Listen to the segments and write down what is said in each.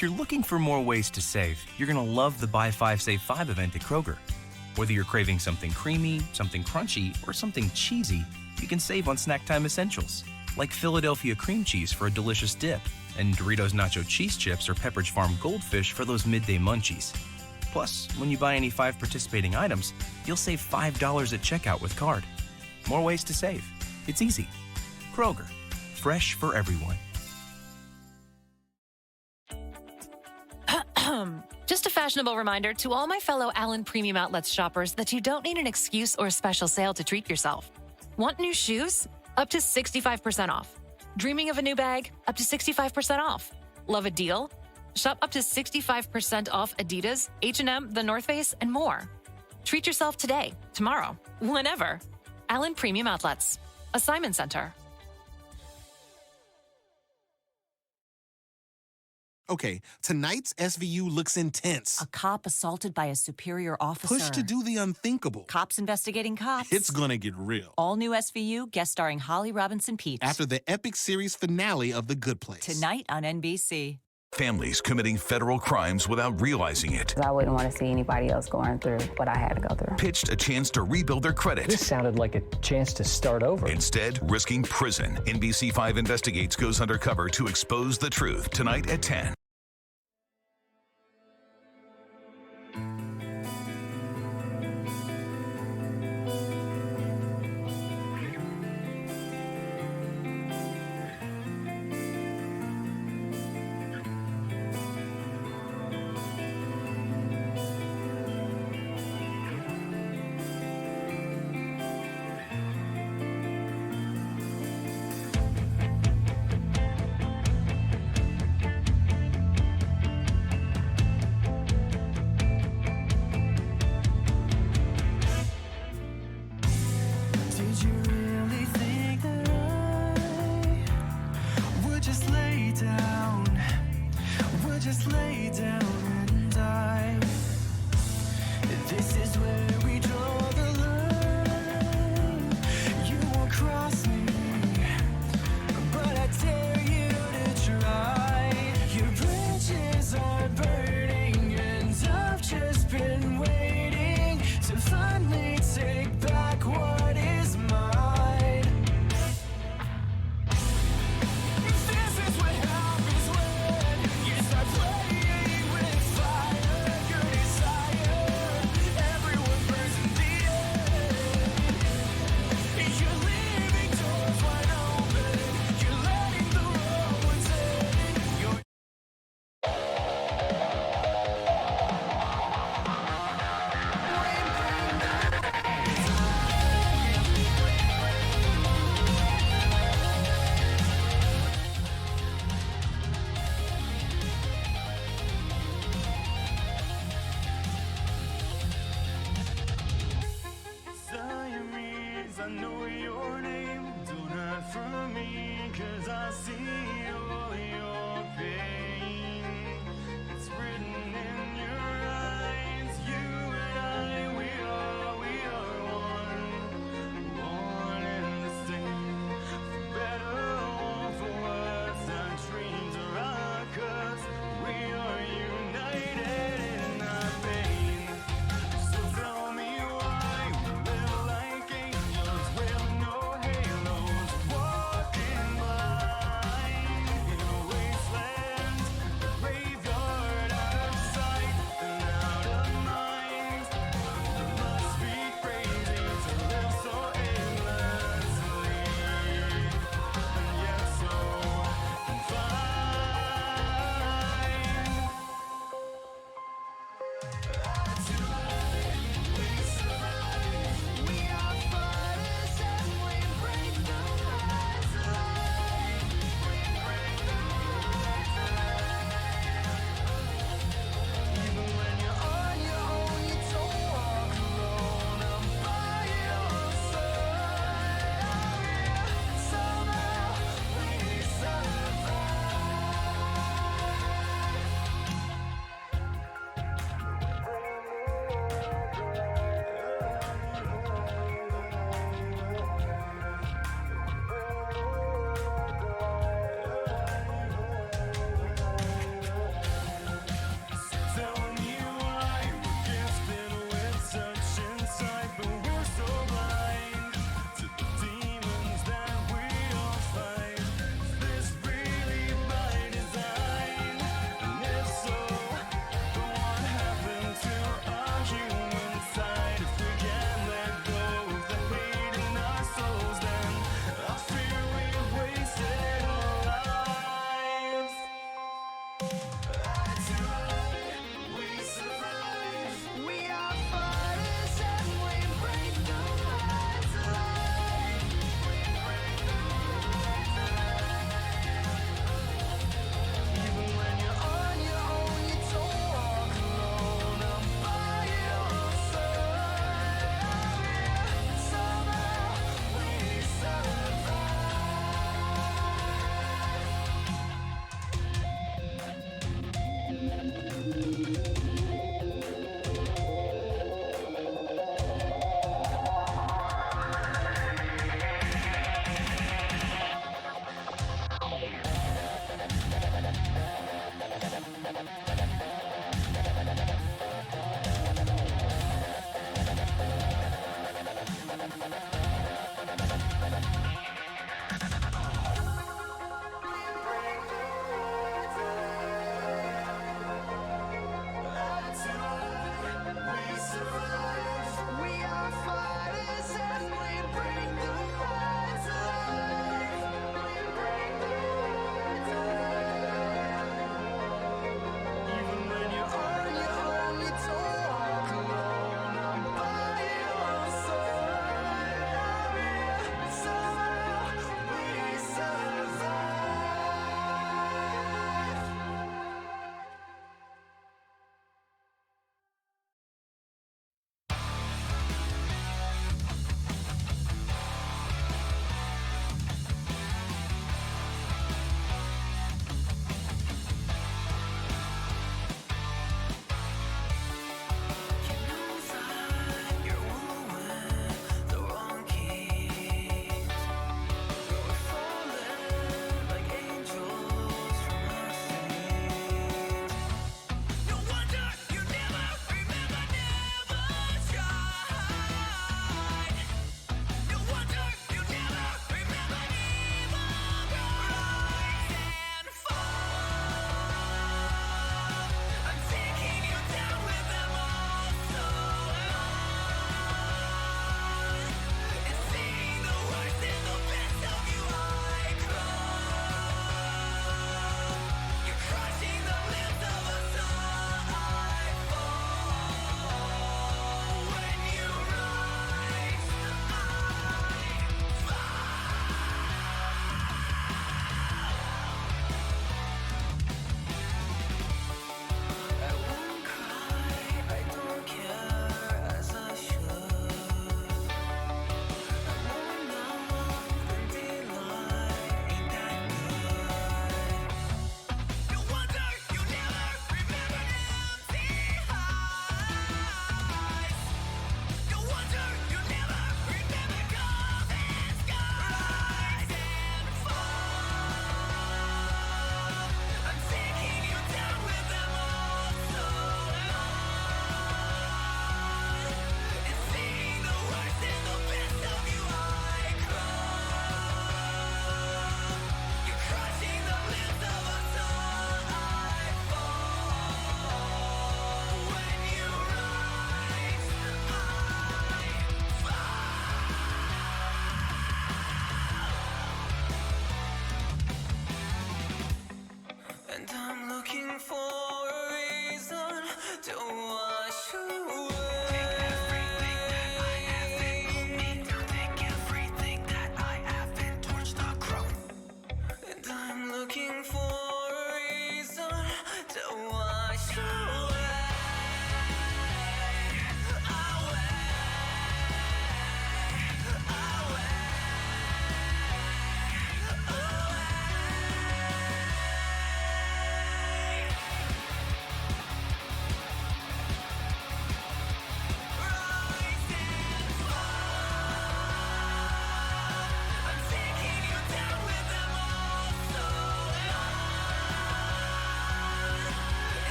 If you're looking for more ways to save, you're going to love the Buy 5 Save 5 event at Kroger. Whether you're craving something creamy, something crunchy, or something cheesy, you can save on snack time essentials, like Philadelphia cream cheese for a delicious dip, and Doritos Nacho Cheese Chips or Pepperidge Farm Goldfish for those midday munchies. Plus, when you buy any 5 participating items, you'll save $5 at checkout with card. More ways to save. It's easy. Kroger. Fresh for everyone. Just a fashionable reminder to all my fellow Allen Premium Outlets shoppers that you don't need an excuse or a special sale to treat yourself. Want new shoes? Up to 65% off. Dreaming of a new bag? Up to 65% off. Love a deal? Shop up to 65% off Adidas, H&M, The North Face, and more. Treat yourself today, tomorrow, whenever. Allen Premium Outlets. Assignment Center. Okay, tonight's SVU looks intense. A cop assaulted by a superior officer. Pushed to do the unthinkable. Cops investigating cops. It's gonna get real. All new SVU, guest starring Holly Robinson Peete. After the epic series finale of The Good Place. Tonight on NBC. Families committing federal crimes without realizing it. I wouldn't want to see anybody else going through what I had to go through. Pitched a chance to rebuild their credit. This sounded like a chance to start over. Instead, risking prison. NBC5 Investigates goes undercover to expose the truth. Tonight at 10. Did you really think that I would just lay down and die? This is where we draw the line. You won't cross me, but I dare you to try. Your bridges are burning, and I've just been waiting to finally take back what is mine. This is what happens when you start playing with fire. Your desire, everyone burns in the air.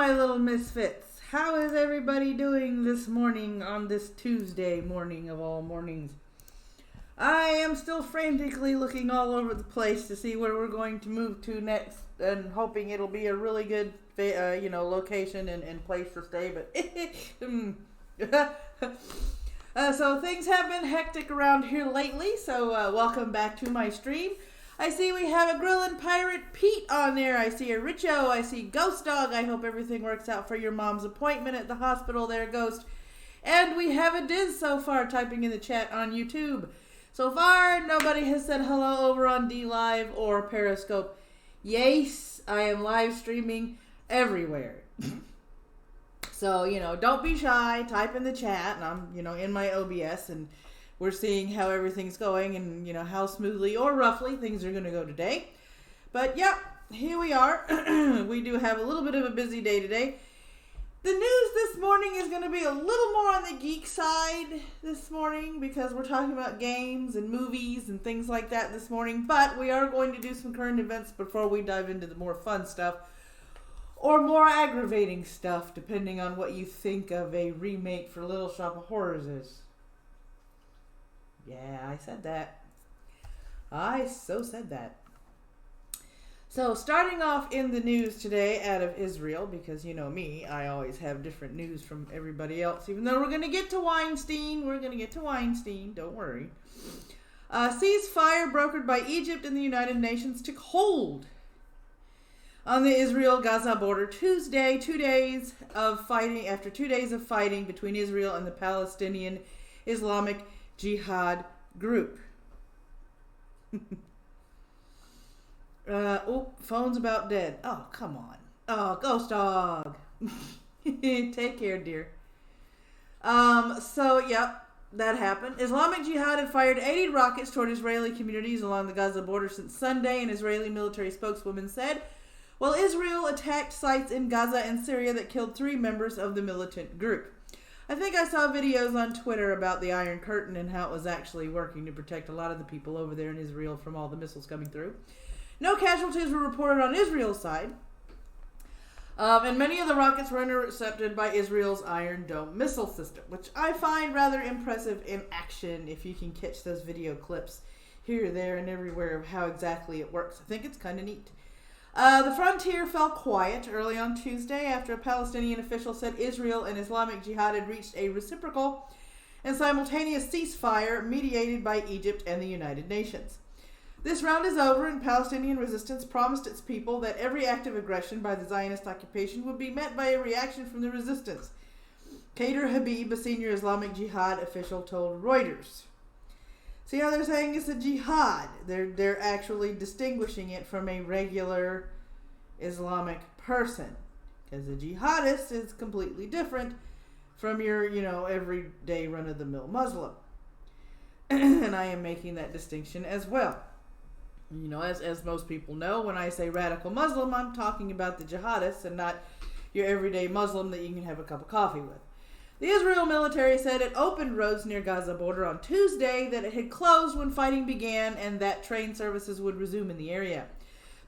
my little misfits. How is everybody doing this morning on this Tuesday morning of all mornings? I am still frantically looking all over the place to see where we're going to move to next, and hoping it'll be a really good, location and place to stay. But so things have been hectic around here lately. So welcome back to my stream. I see we have a Grillin' Pirate Pete on there. I see a Richo. I see Ghost Dog. I hope everything works out for your mom's appointment at the hospital there, Ghost. And we have a Diz so far typing in the chat on YouTube. So far, nobody has said hello over on D-Live or Periscope. Yes, I am live streaming everywhere. So, don't be shy. Type in the chat. And I'm, in my OBS, and we're seeing how everything's going and, how smoothly or roughly things are going to go today. But, yep, here we are. We do have a little bit of a busy day today. The news this morning is going to be a little more on the geek side this morning, because we're talking about games and movies and things like that this morning. But we are going to do some current events before we dive into the more fun stuff, or more aggravating stuff, depending on what you think of a remake for Little Shop of Horrors is. Yeah, I said that. I so said that. So, starting off in the news today out of Israel, because you know me, I always have different news from everybody else, even though we're going to get to Weinstein. Don't worry. Ceasefire brokered by Egypt and the United Nations took hold on the Israel-Gaza border Tuesday, 2 days of fighting, after 2 days of fighting between Israel and the Palestinian Islamic Jihad group. Phone's about dead. Oh, come on. Oh, Ghost Dog. Take care, dear. Yep, that happened. Islamic Jihad had fired 80 rockets toward Israeli communities along the Gaza border since Sunday, an Israeli military spokeswoman said, while Israel attacked sites in Gaza and Syria that killed 3 members of the militant group. I think I saw videos on Twitter about the Iron Curtain and how it was actually working to protect a lot of the people over there in Israel from all the missiles coming through. No casualties were reported on Israel's side, and many of the rockets were intercepted by Israel's Iron Dome missile system, which I find rather impressive in action if you can catch those video clips here, there, and everywhere of how exactly it works. I think it's kind of neat. The frontier fell quiet early on Tuesday after a Palestinian official said Israel and Islamic Jihad had reached a reciprocal and simultaneous ceasefire mediated by Egypt and the United Nations. This round is over, and Palestinian resistance promised its people that every act of aggression by the Zionist occupation would be met by a reaction from the resistance. Kader Habib, a senior Islamic Jihad official, told Reuters. See how they're saying it's a jihad? They're actually distinguishing it from a regular Islamic person, because a jihadist is completely different from your, everyday run-of-the-mill Muslim. And I am making that distinction as well. As most people know, when I say radical Muslim, I'm talking about the jihadists and not your everyday Muslim that you can have a cup of coffee with. The Israel military said it opened roads near Gaza border on Tuesday, that it had closed when fighting began, and that train services would resume in the area.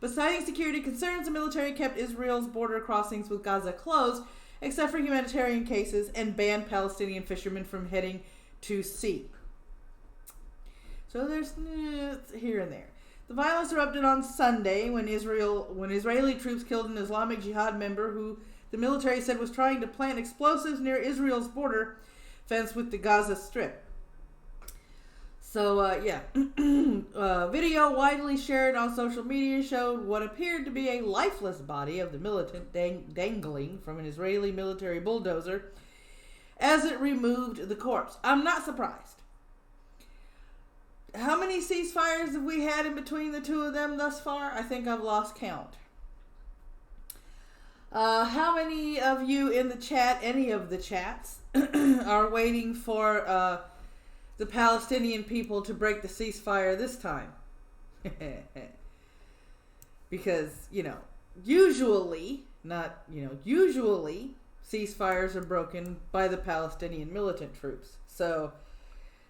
But citing security concerns, the military kept Israel's border crossings with Gaza closed, except for humanitarian cases, and banned Palestinian fishermen from heading to sea. So there's here and there. The violence erupted on Sunday when Israeli troops killed an Islamic Jihad member who the military said was trying to plant explosives near Israel's border fence with the Gaza Strip. So, video widely shared on social media showed what appeared to be a lifeless body of the militant dangling from an Israeli military bulldozer as it removed the corpse. I'm not surprised. How many ceasefires have we had in between the two of them thus far? I think I've lost count. How many of you in the chat, any of the chats, are waiting for the Palestinian people to break the ceasefire this time? Because, usually ceasefires are broken by the Palestinian militant troops. So,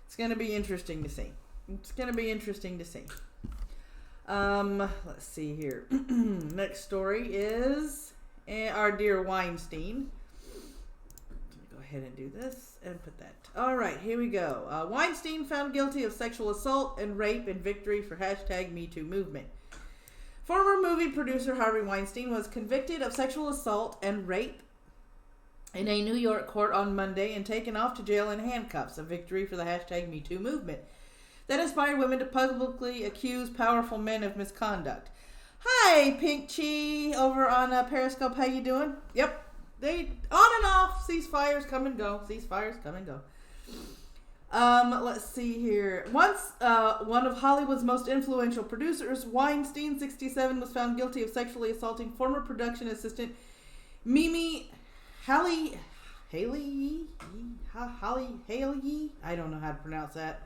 it's going to be interesting to see. Let's see here. Next story is our dear Weinstein. Go ahead and do this and put that. All right, here we go. Weinstein found guilty of sexual assault and rape in victory for #MeToo movement. Former movie producer Harvey Weinstein was convicted of sexual assault and rape in a New York court on Monday and taken off to jail in handcuffs, a victory for the #MeToo movement that inspired women to publicly accuse powerful men of misconduct. Hi, Pink Chi over on Periscope. How you doing? Yep. They on and off. Ceasefires come and go. Ceasefires come and go. Let's see here. Once one of Hollywood's most influential producers, Weinstein, 67, was found guilty of sexually assaulting former production assistant Mimi Haley. I don't know how to pronounce that.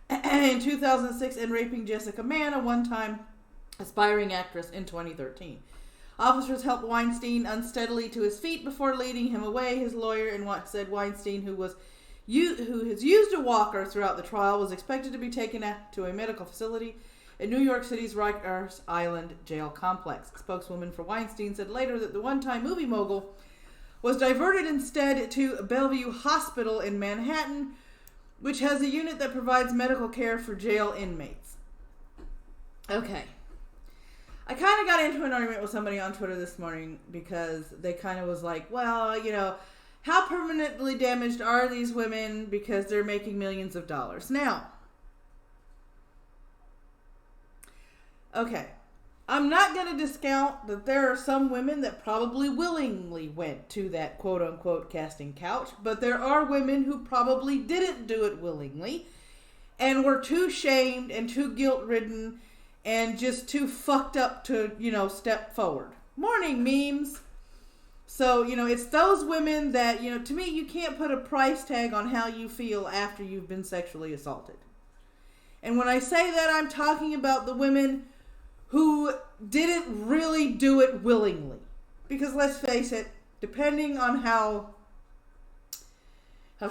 In 2006, and raping Jessica Mann, a one-time aspiring actress, in 2013. Officers helped Weinstein unsteadily to his feet before leading him away. His lawyer said Weinstein, who has used a walker throughout the trial, was expected to be taken to a medical facility in New York City's Rikers Island jail complex. A spokeswoman for Weinstein said later that the one-time movie mogul was diverted instead to Bellevue Hospital in Manhattan, which has a unit that provides medical care for jail inmates. Okay. I kind of got into an argument with somebody on Twitter this morning because they kind of was like, well, you know, how permanently damaged are these women because they're making millions of dollars? Now, okay, I'm not going to discount that there are some women that probably willingly went to that quote-unquote casting couch, but there are women who probably didn't do it willingly and were too shamed and too guilt-ridden and just too fucked up to, you know, step forward. Morning, memes. So, you know, it's those women that, you know, to me, you can't put a price tag on how you feel after you've been sexually assaulted. And when I say that, I'm talking about the women who didn't really do it willingly. Because let's face it, depending on how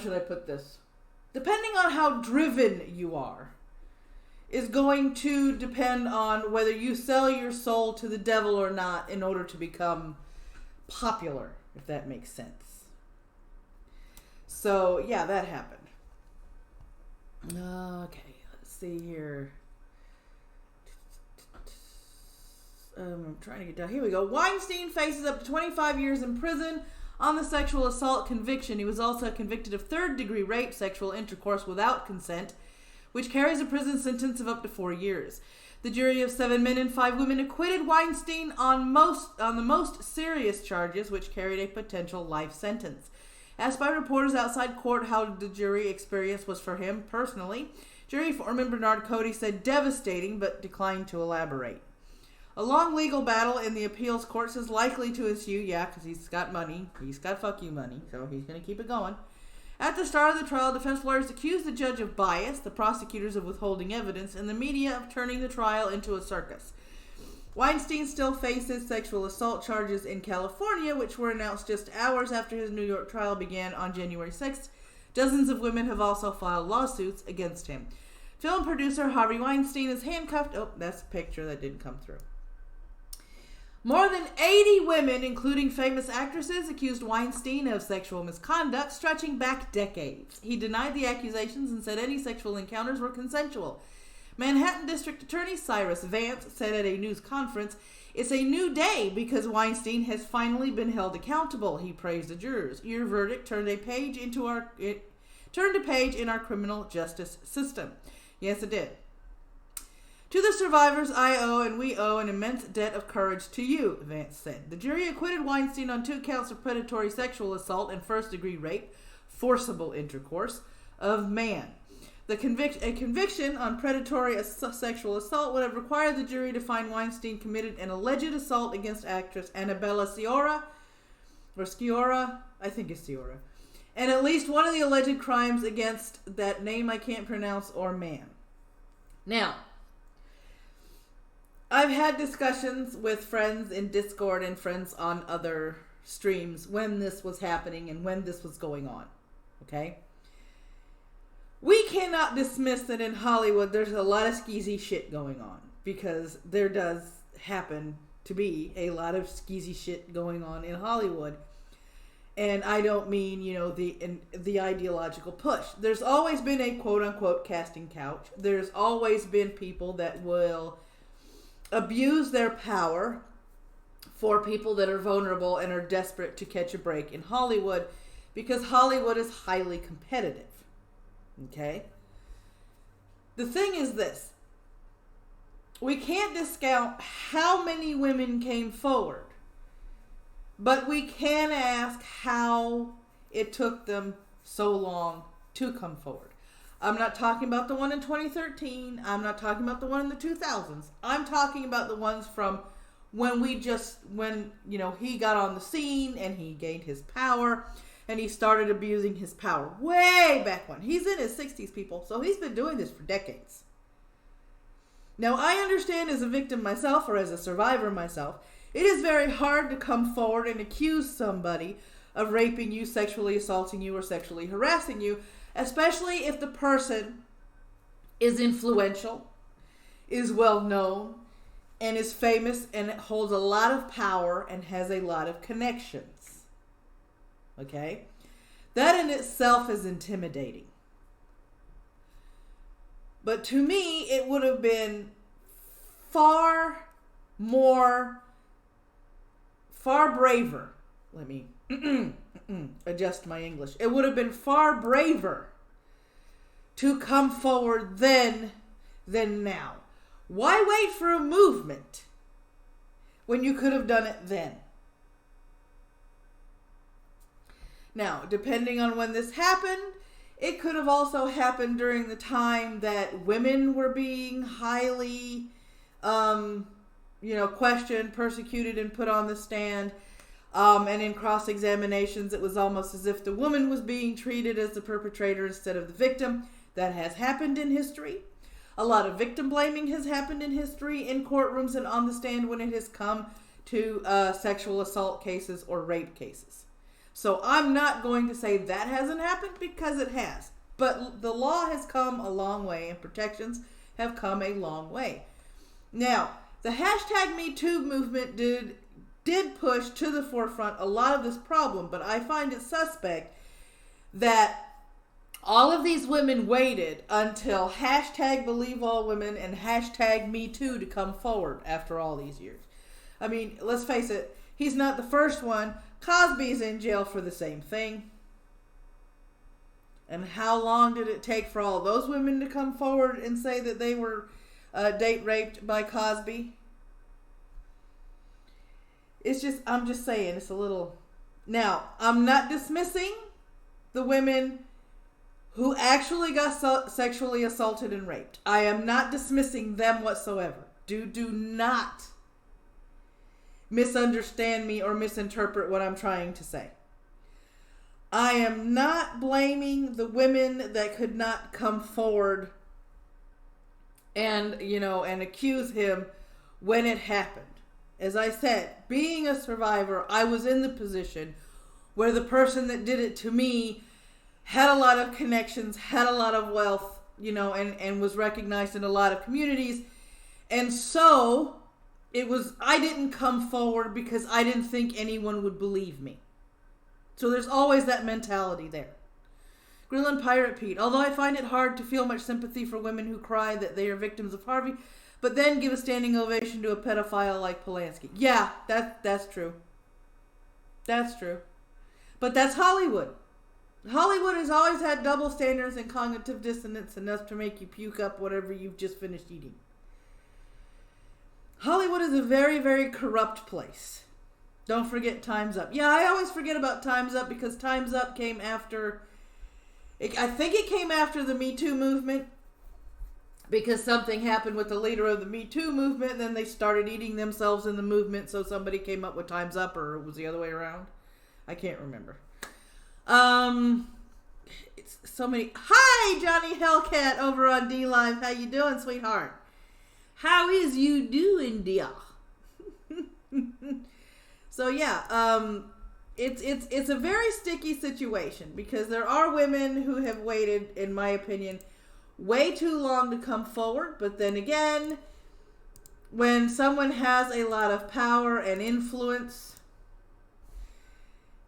should I put this? Depending on how driven you are, is going to depend on whether you sell your soul to the devil or not in order to become popular, if that makes sense. So, yeah, that happened. Okay, let's see here. I'm trying to get down. Here we go. Weinstein faces up to 25 years in prison on the sexual assault conviction. He was also convicted of third-degree rape, sexual intercourse without consent, which carries a prison sentence of up to 4 years. The jury of 7 men and 5 women acquitted Weinstein on the most serious charges, which carried a potential life sentence. Asked by reporters outside court how the jury experience was for him personally, jury foreman Bernard Cody said devastating, but declined to elaborate. A long legal battle in the appeals courts is likely to ensue, because he's got money. He's got fuck you money, so he's going to keep it going. At the start of the trial, defense lawyers accused the judge of bias, the prosecutors of withholding evidence, and the media of turning the trial into a circus. Weinstein still faces sexual assault charges in California, which were announced just hours after his New York trial began on January 6th. Dozens of women have also filed lawsuits against him. Film producer Harvey Weinstein is handcuffed. Oh, that's a picture that didn't come through. More than 80 women, including famous actresses, accused Weinstein of sexual misconduct stretching back decades. He denied the accusations and said any sexual encounters were consensual. Manhattan District Attorney Cyrus Vance said at a news conference, "It's a new day because Weinstein has finally been held accountable." He praised the jurors. "Your verdict turned a page in our criminal justice system." Yes, it did. "To the survivors, I owe and we owe an immense debt of courage to you," Vance said. The jury acquitted Weinstein on 2 counts of predatory sexual assault and first-degree rape, forcible intercourse, of Mann. A conviction on predatory sexual assault would have required the jury to find Weinstein committed an alleged assault against actress Annabella Sciorra, I think it's Sciorra, and at least one of the alleged crimes against that name I can't pronounce or Mann. Now, I've had discussions with friends in Discord and friends on other streams when this was happening and when this was going on. Okay? We cannot dismiss that in Hollywood there's a lot of skeezy shit going on, because there does happen to be a lot of skeezy shit going on in Hollywood. And I don't mean, the ideological push. There's always been a quote-unquote casting couch. There's always been people that will abuse their power for people that are vulnerable and are desperate to catch a break in Hollywood, because Hollywood is highly competitive. Okay? The thing is this. We can't discount how many women came forward, but we can ask how it took them so long to come forward. I'm not talking about the one in 2013. I'm not talking about the one in the 2000s. I'm talking about the ones from when he got on the scene and he gained his power and he started abusing his power way back when. He's in his 60s, people, so he's been doing this for decades. Now, I understand as a victim myself, or as a survivor myself, it is very hard to come forward and accuse somebody of raping you, sexually assaulting you, or sexually harassing you, especially if the person is influential, is well known, and is famous, and holds a lot of power, and has a lot of connections. Okay? That in itself is intimidating. But to me, it would have been far braver. Let me adjust my English. It would have been far braver to come forward then than now. Why wait for a movement when you could have done it then? Now, depending on when this happened, it could have also happened during the time that women were being highly, questioned, persecuted, and put on the stand. And in cross-examinations, it was almost as if the woman was being treated as the perpetrator instead of the victim. That has happened in history. A lot of victim blaming has happened in history, in courtrooms and on the stand when it has come to sexual assault cases or rape cases. So I'm not going to say that hasn't happened, because it has. But the law has come a long way, and protections have come a long way. Now, the hashtag #MeToo movement did push to the forefront a lot of this problem, but I find it suspect that all of these women waited until hashtag #BelieveAllWomen and hashtag #MeToo to come forward after all these years. I mean, let's face it, he's not the first one. Cosby's in jail for the same thing. And how long did it take for all those women to come forward and say that they were date raped by Cosby? I'm just saying, it's a little... Now, I'm not dismissing the women who actually got sexually assaulted and raped. I am not dismissing them whatsoever. Do not misunderstand me or misinterpret what I'm trying to say. I am not blaming the women that could not come forward and accuse him when it happened. As I said, being a survivor, I was in the position where the person that did it to me had a lot of connections, had a lot of wealth, and was recognized in a lot of communities. And so I didn't come forward because I didn't think anyone would believe me. So there's always that mentality there. Greenland Pirate Pete, although I find it hard to feel much sympathy for women who cry that they are victims of Harvey, but then give a standing ovation to a pedophile like Polanski. Yeah, that's true. That's true. But that's Hollywood. Hollywood has always had double standards and cognitive dissonance enough to make you puke up whatever you've just finished eating. Hollywood is a very, very corrupt place. Don't forget Time's Up. Yeah, I always forget about Time's Up because Time's Up came after... I think it came after the Me Too movement, because something happened with the leader of the Me Too movement, and then they started eating themselves in the movement, so somebody came up with Time's Up, or it was the other way around. I can't remember. It's so many... Hi, Johnny Hellcat over on D-Live. How you doing, sweetheart? How is you doing, dear? So yeah, it's a very sticky situation, because there are women who have waited, in my opinion, way too long to come forward. But then again, when someone has a lot of power and influence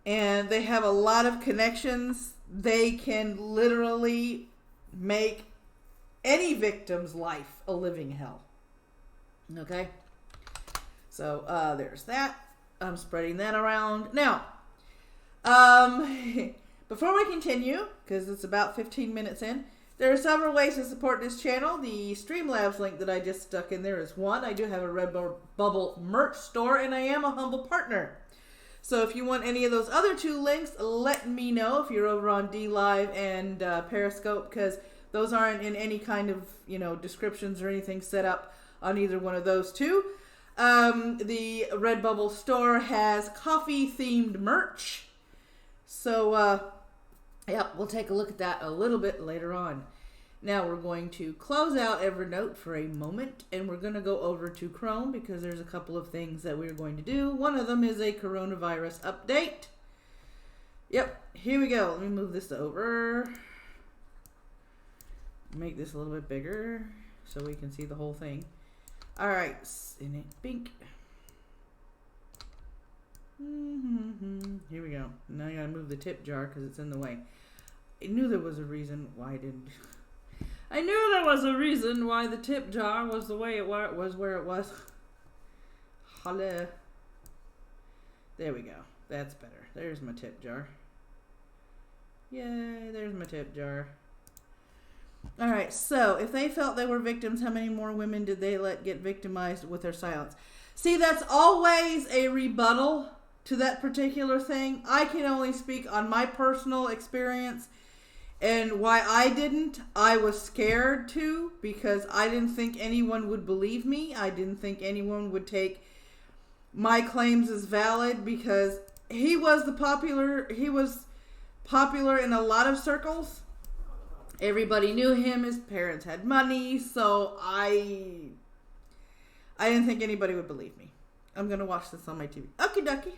and they have a lot of connections, they can literally make any victim's life a living hell. Okay? So, there's that. I'm spreading that around. Now, before we continue, because it's about 15 minutes in, there are several ways to support this channel. The Streamlabs link that I just stuck in there is one. I do have a Redbubble merch store, and I am a humble partner. So if you want any of those other two links, let me know if you're over on DLive and Periscope, because those aren't in any kind of, descriptions or anything set up on either one of those two. The Redbubble store has coffee-themed merch. So, we'll take a look at that a little bit later on. Now we're going to close out Evernote for a moment, and we're going to go over to Chrome because there's a couple of things that we're going to do. One of them is a coronavirus update. Yep, here we go. Let me move this over. Make this a little bit bigger so we can see the whole thing. All right, in it, bink. Here we go. Now I gotta move the tip jar because it's in the way. I knew there was a reason why I didn't. I knew there was a reason why the tip jar was the way it was where it was. Holla. There we go. That's better. There's my tip jar. Yay, there's my tip jar. Alright, so if they felt they were victims, how many more women did they let get victimized with their silence? See, that's always a rebuttal to that particular thing. I can only speak on my personal experience and why I didn't. I was scared to because I didn't think anyone would believe me. I didn't think anyone would take my claims as valid because he was popular in a lot of circles. Everybody knew him. His parents had money, so I didn't think anybody would believe me. I'm gonna watch this on my TV. Okie dokie.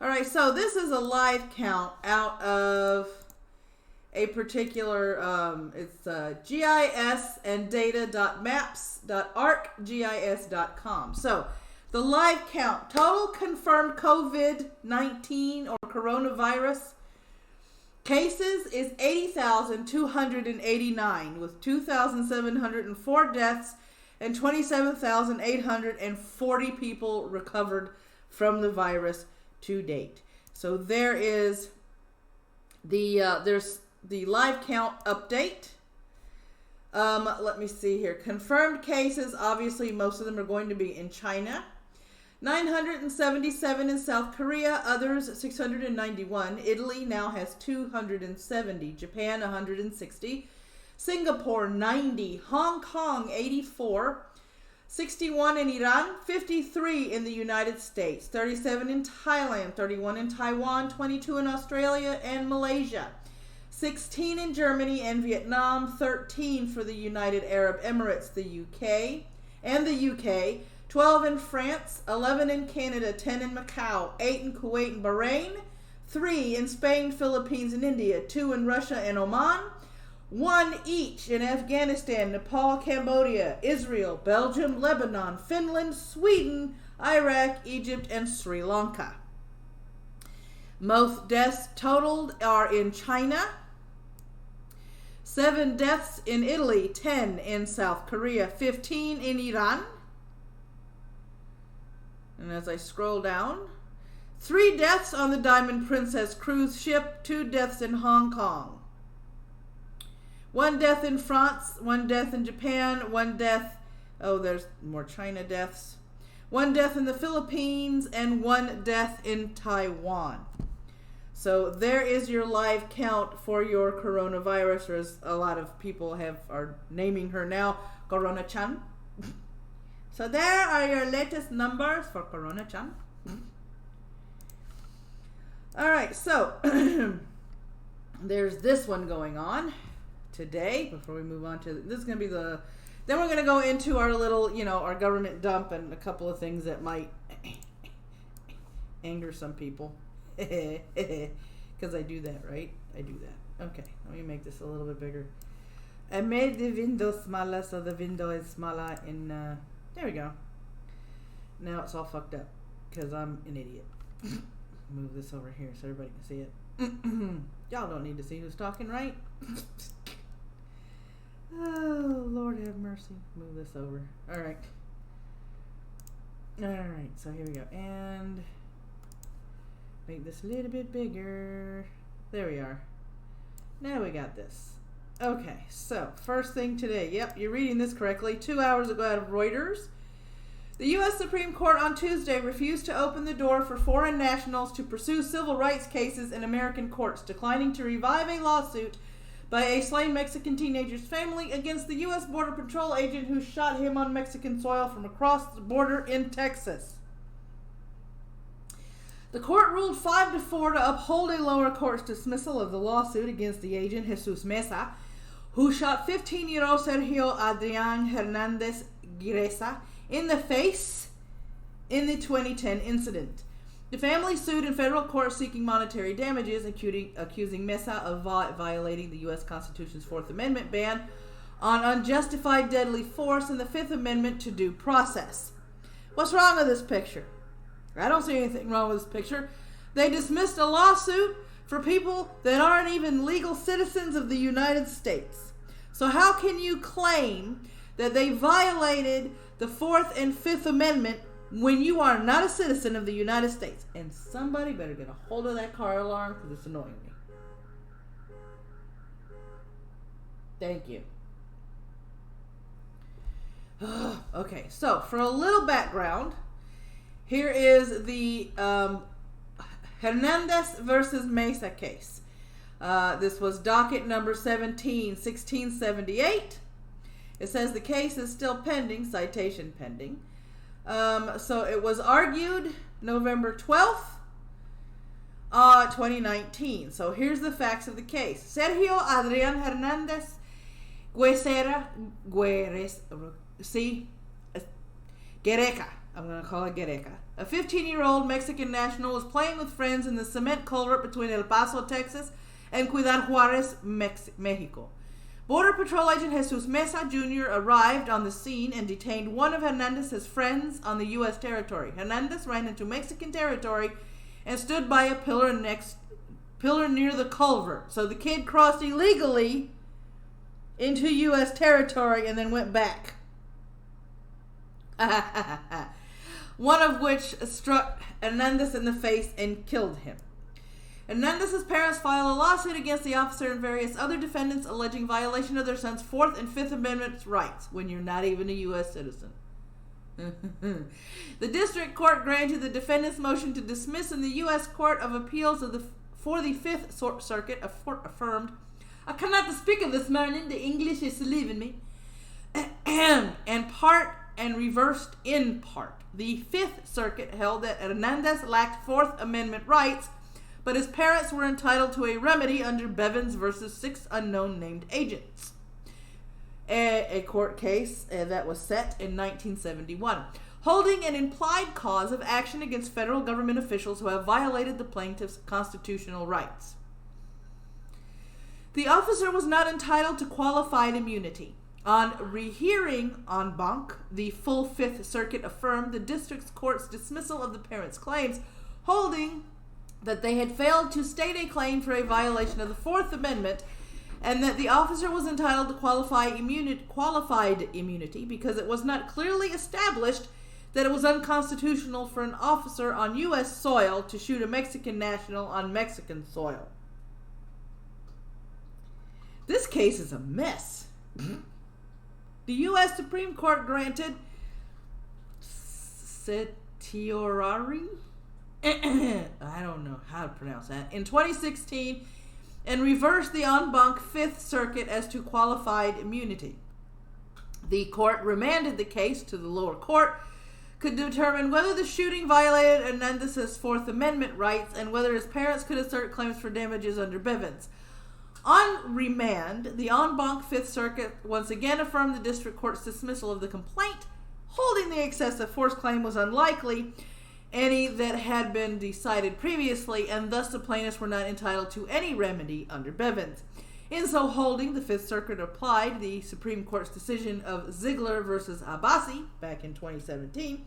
All right, so this is a live count out of a particular, it's GIS and data.maps.arcgis.com. So the live count, total confirmed COVID-19 or coronavirus cases is 80,289 with 2,704 deaths and 27,840 people recovered from the virus to date. So there is there's the live count update. Let me see here. Confirmed cases, obviously most of them are going to be in China. 977 in South Korea, others 691. Italy now has 270. Japan 160. Singapore 90. Hong Kong 84. 61 in Iran, 53 in the United States, 37 in Thailand, 31 in Taiwan, 22 in Australia and Malaysia, 16 in Germany and Vietnam, 13 for the United Arab Emirates, the UK, 12 in France, 11 in Canada, 10 in Macau, 8 in Kuwait and Bahrain, 3 in Spain, Philippines, and India, 2 in Russia and Oman, 1 each in Afghanistan, Nepal, Cambodia, Israel, Belgium, Lebanon, Finland, Sweden, Iraq, Egypt, and Sri Lanka. Most deaths totaled are in China, 7 deaths in Italy, 10 in South Korea, 15 in Iran. And as I scroll down, 3 deaths on the Diamond Princess cruise ship, 2 deaths in Hong Kong. 1 death in France, 1 death in Japan, 1 death, there's more China deaths. 1 death in the Philippines, and 1 death in Taiwan. So there is your live count for your coronavirus, or as a lot of people are naming her now, Corona-chan. So there are your latest numbers for Corona-chan. All right, so there's this one going on today. Before we move on to this, is going to be then we're going to go into our little, our government dump and a couple of things that might anger some people. Because I do that, right? I do that. Okay, let me make this a little bit bigger. I made the window smaller, so the window is smaller in, there we go. now it's all fucked up because I'm an idiot. Move this over here so everybody can see it. Y'all don't need to see who's talking, right? Oh, Lord have mercy. Move this over. Alright. Alright, so here we go. And make this a little bit bigger. There we are. Now we got this. Okay, so first thing today. Yep, you're reading this correctly. 2 hours ago out of Reuters. The U.S. Supreme Court on Tuesday refused to open the door for foreign nationals to pursue civil rights cases in American courts, declining to revive a lawsuit by a slain Mexican teenager's family against the U.S. Border Patrol agent who shot him on Mexican soil from across the border in Texas. The court ruled 5-4 to uphold a lower court's dismissal of the lawsuit against the agent Jesus Mesa, who shot 15-year-old Sergio Adrian Hernandez Giresa in the face in the 2010 incident. The family sued in federal court seeking monetary damages, accusing Mesa of violating the U.S. Constitution's Fourth Amendment ban on unjustified deadly force and the Fifth Amendment to due process. What's wrong with this picture? I don't see anything wrong with this picture. They dismissed a lawsuit for people that aren't even legal citizens of the United States. So how can you claim that they violated the Fourth and Fifth Amendment when you are not a citizen of the United States? And somebody better get a hold of that car alarm because it's annoying me. Thank you. Okay, so for a little background, here is the Hernandez versus Mesa case. This was docket number 17-1678. It says the case is still pending, citation pending. So it was argued November 12th, 2019. So here's the facts of the case. Sergio Adrian Hernandez Guerreca. I'm going to call it Guerreca. A 15-year-old Mexican national was playing with friends in the cement culvert between El Paso, Texas, and Ciudad Juarez, Mexico. Border Patrol agent Jesus Mesa Jr. arrived on the scene and detained one of Hernandez's friends on the U.S. territory. Hernandez ran into Mexican territory and stood by a pillar near the culvert. So the kid crossed illegally into U.S. territory and then went back. One of which struck Hernandez in the face and killed him. Hernandez's parents filed a lawsuit against the officer and various other defendants alleging violation of their son's Fourth and Fifth Amendment rights when you're not even a U.S. citizen. The district court granted the defendant's motion to dismiss, and the U.S. Court of Appeals for the Fifth Circuit affirmed, I cannot speak of this morning, the English is leaving me, and reversed in part. The Fifth Circuit held that Hernandez lacked Fourth Amendment rights, but his parents were entitled to a remedy under Bevins versus 6 unknown named agents, a court case that was set in 1971, holding an implied cause of action against federal government officials who have violated the plaintiff's constitutional rights. The officer was not entitled to qualified immunity. On rehearing en banc, the full Fifth Circuit affirmed the district court's dismissal of the parents' claims, holding that they had failed to state a claim for a violation of the Fourth Amendment, and that the officer was entitled to qualified immunity because it was not clearly established that it was unconstitutional for an officer on U.S. soil to shoot a Mexican national on Mexican soil. This case is a mess. The U.S. Supreme Court granted certiorari, I don't know how to pronounce that, in 2016, and reversed the en banc Fifth Circuit as to qualified immunity. The court remanded the case to the lower court could determine whether the shooting violated Hernandez's Fourth Amendment rights and whether his parents could assert claims for damages under Bivens. On remand, the en banc Fifth Circuit once again affirmed the district court's dismissal of the complaint, holding the excessive force claim was unlikely, any that had been decided previously, and thus the plaintiffs were not entitled to any remedy under Bivens. In so holding, the Fifth Circuit applied the Supreme Court's decision of Ziegler versus Abbasi back in 2017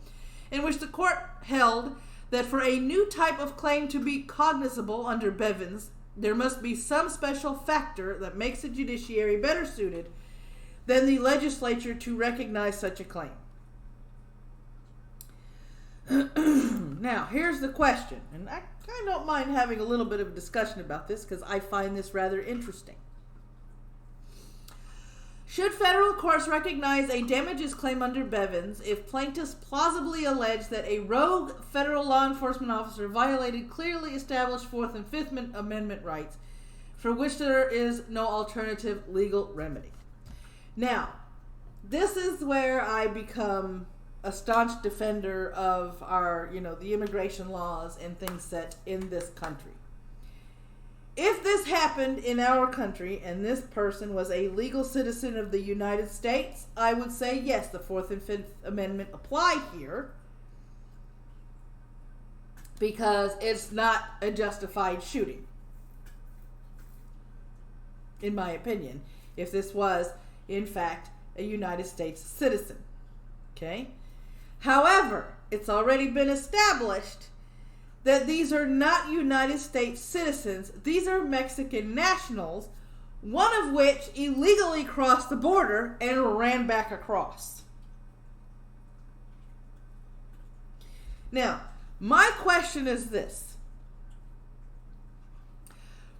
in which the court held that for a new type of claim to be cognizable under Bevins, there must be some special factor that makes the judiciary better suited than the legislature to recognize such a claim. Now, here's the question, and I don't mind having a little bit of a discussion about this because I find this rather interesting. Should federal courts recognize a damages claim under Bevins if plaintiffs plausibly allege that a rogue federal law enforcement officer violated clearly established Fourth and Fifth Amendment rights for which there is no alternative legal remedy? Now, this is where I become a staunch defender of our, the immigration laws and things set in this country. If this happened in our country and this person was a legal citizen of the United States, I would say yes, the Fourth and Fifth Amendment apply here because it's not a justified shooting, in my opinion, if this was, in fact, a United States citizen. Okay? However, it's already been established that these are not United States citizens. These are Mexican nationals, one of which illegally crossed the border and ran back across. Now, my question is this.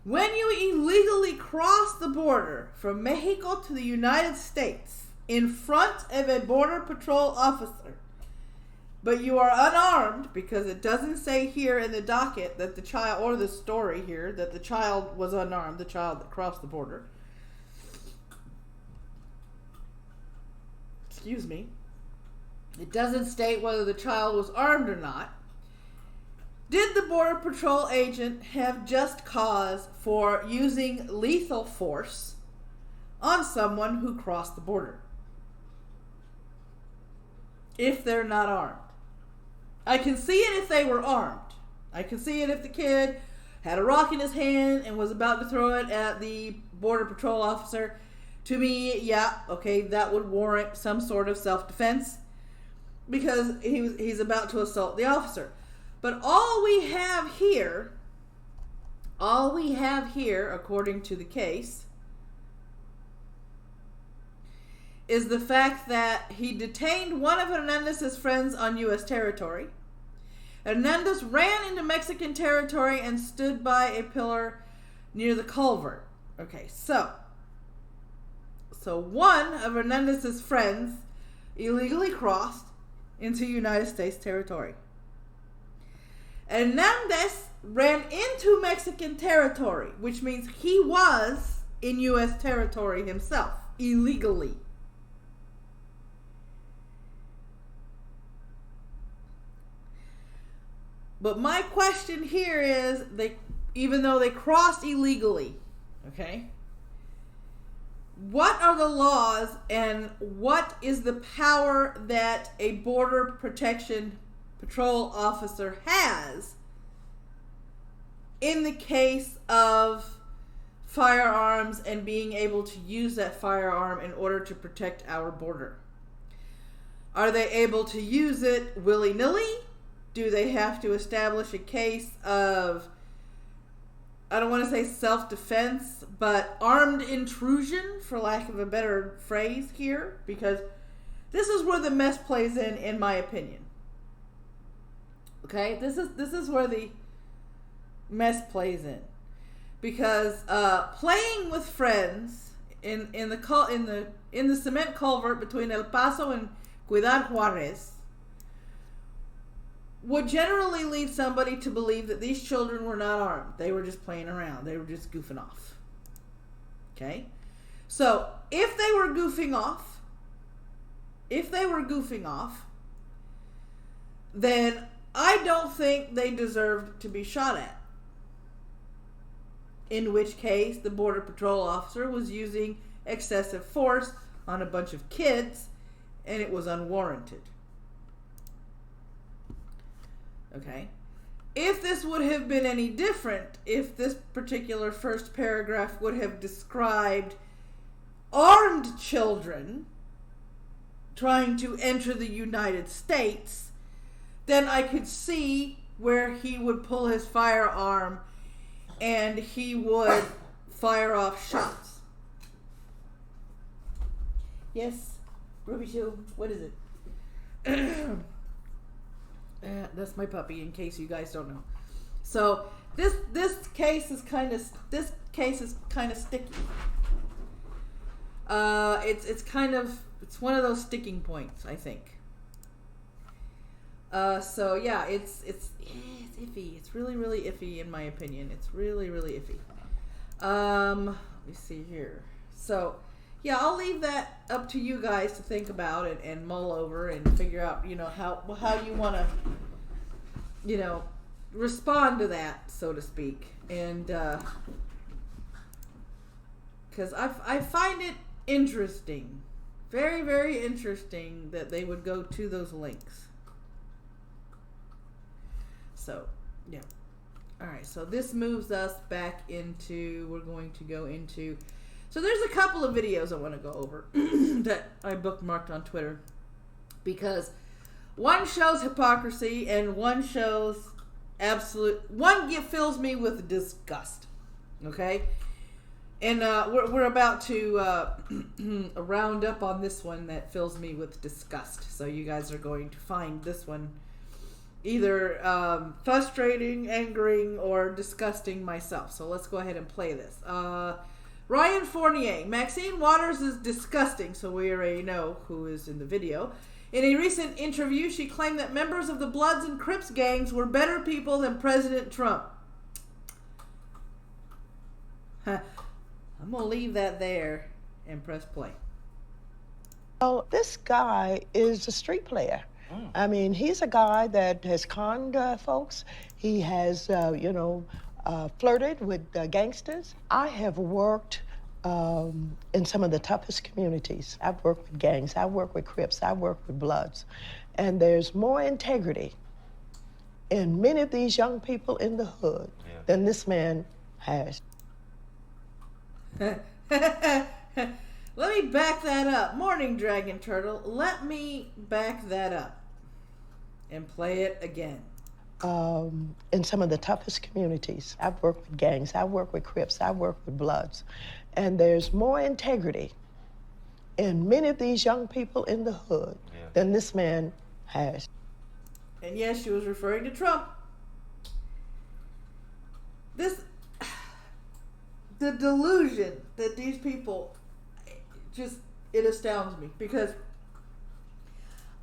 When you illegally cross the border from Mexico to the United States in front of a border patrol officer, but you are unarmed, because it doesn't say here in the docket that the child, or the story here, that the child was unarmed, the child that crossed the border. Excuse me. It doesn't state whether the child was armed or not. Did the Border Patrol agent have just cause for using lethal force on someone who crossed the border? If they're not armed. I can see it if they were armed. I can see it if the kid had a rock in his hand and was about to throw it at the Border Patrol officer. To me, yeah, okay, that would warrant some sort of self-defense because he's about to assault the officer. But all we have here, according to the case, is the fact that he detained one of Hernandez's friends on U.S. territory. Hernandez ran into Mexican territory and stood by a pillar near the culvert. Okay, so one of Hernandez's friends illegally crossed into United States territory. Hernandez ran into Mexican territory, which means he was in U.S. territory himself, illegally. But my question here is, even though they crossed illegally, okay, what are the laws and what is the power that a Border Protection Patrol officer has in the case of firearms and being able to use that firearm in order to protect our border? Are they able to use it willy-nilly? Do they have to establish a case of, I don't want to say self-defense, but armed intrusion, for lack of a better phrase here? Because this is where the mess plays in my opinion. Okay? This is where the mess plays in. Because playing with friends in the cement culvert between El Paso and Ciudad Juarez would generally lead somebody to believe that these children were not armed. They were just playing around. They were just goofing off. Okay? So, if they were goofing off, then I don't think they deserved to be shot at. In which case, the Border Patrol officer was using excessive force on a bunch of kids, and it was unwarranted. Okay? If this would have been any different, if this particular first paragraph would have described armed children trying to enter the United States, then I could see where he would pull his firearm and he would fire off shots. Yes, Ruby Shoe, what is it? That's my puppy, in case you guys don't know. So this case is kind of sticky. It's one of those sticking points, I think. So yeah, it's iffy. It's really, really iffy in my opinion. It's really, really iffy. Let me see here. So yeah, I'll leave that up to you guys to think about it and mull over and figure out, how you want to, respond to that, so to speak. And because I find it interesting, very, very interesting that they would go to those links. So, yeah. All right, so this moves us back into, we're going to go into, so there's a couple of videos I want to go over that I bookmarked on Twitter, because one shows hypocrisy and one shows one fills me with disgust, okay? And we're about to round up on this one that fills me with disgust, so you guys are going to find this one either frustrating, angering, or disgusting myself. So let's go ahead and play this. Ryan Fournier. Maxine Waters is disgusting, so we already know who is in the video. In a recent interview, she claimed that members of the Bloods and Crips gangs were better people than President Trump. I'm going to leave that there and press play. Oh, this guy is a street player. I mean, he's a guy that has conned folks. He has, flirted with gangsters. I have worked in some of the toughest communities. I've worked with gangs, I've worked with Crips, I've worked with Bloods. And there's more integrity in many of these young people in the hood than this man has. Let me back that up. Morning, Dragon Turtle. Let me back that up and play it again. In some of the toughest communities. I've worked with gangs, I've worked with Crips, I've worked with Bloods. And there's more integrity in many of these young people in the hood than this man has. And yes, she was referring to Trump. The delusion that these people, it astounds me, because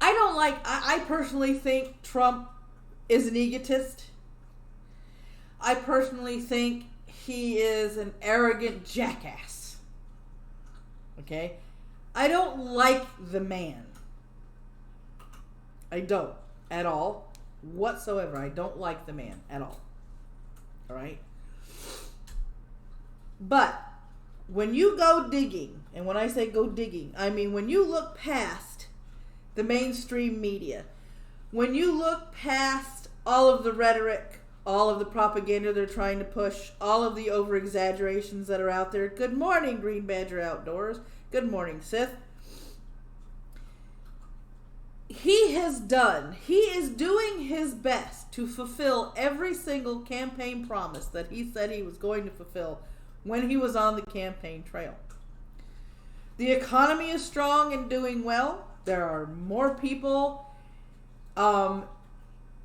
I personally think Trump is an egotist. I personally think he is an arrogant jackass. Okay? I don't like the man. I don't. At all. Whatsoever. I don't like the man. At all. Alright? But when you go digging, and when I say go digging, I mean when you look past the mainstream media, when you look past all of the rhetoric, all of the propaganda they're trying to push, all of the over-exaggerations that are out there. Good morning, Green Badger Outdoors. Good morning, Sith. He is doing his best to fulfill every single campaign promise that he said he was going to fulfill when he was on the campaign trail. The economy is strong and doing well. There are more people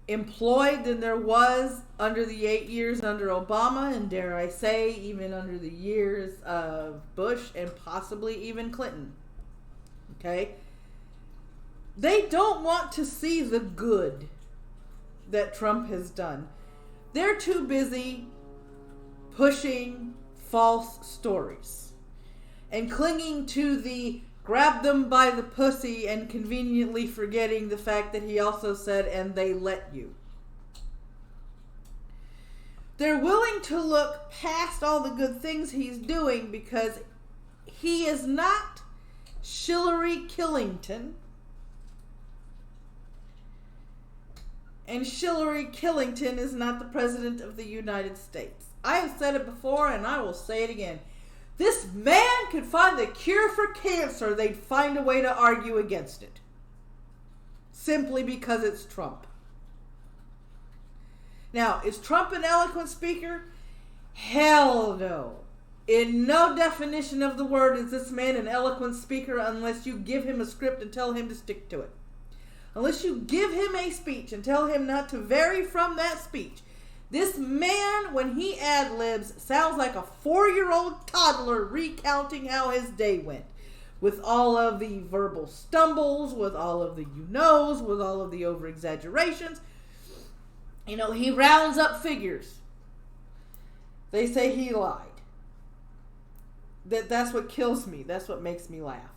employed than there was under the 8 years under Obama, and dare I say, even under the years of Bush and possibly even Clinton. Okay? They don't want to see the good that Trump has done. They're too busy pushing false stories and clinging to the grab them by the pussy and conveniently forgetting the fact that he also said, and they let you. They're willing to look past all the good things he's doing because he is not Hillary Killington. And Hillary Killington is not the President of the United States. I have said it before and I will say it again. This man could find the cure for cancer, they'd find a way to argue against it. Simply because it's Trump. Now, is Trump an eloquent speaker? Hell no. In no definition of the word is this man an eloquent speaker unless you give him a script and tell him to stick to it. Unless you give him a speech and tell him not to vary from that speech. This man, when he ad-libs, sounds like a 4-year-old toddler recounting how his day went. With all of the verbal stumbles, with all of the you-knows, with all of the over-exaggerations. You know, he rounds up figures. They say he lied. That's what kills me. That's what makes me laugh.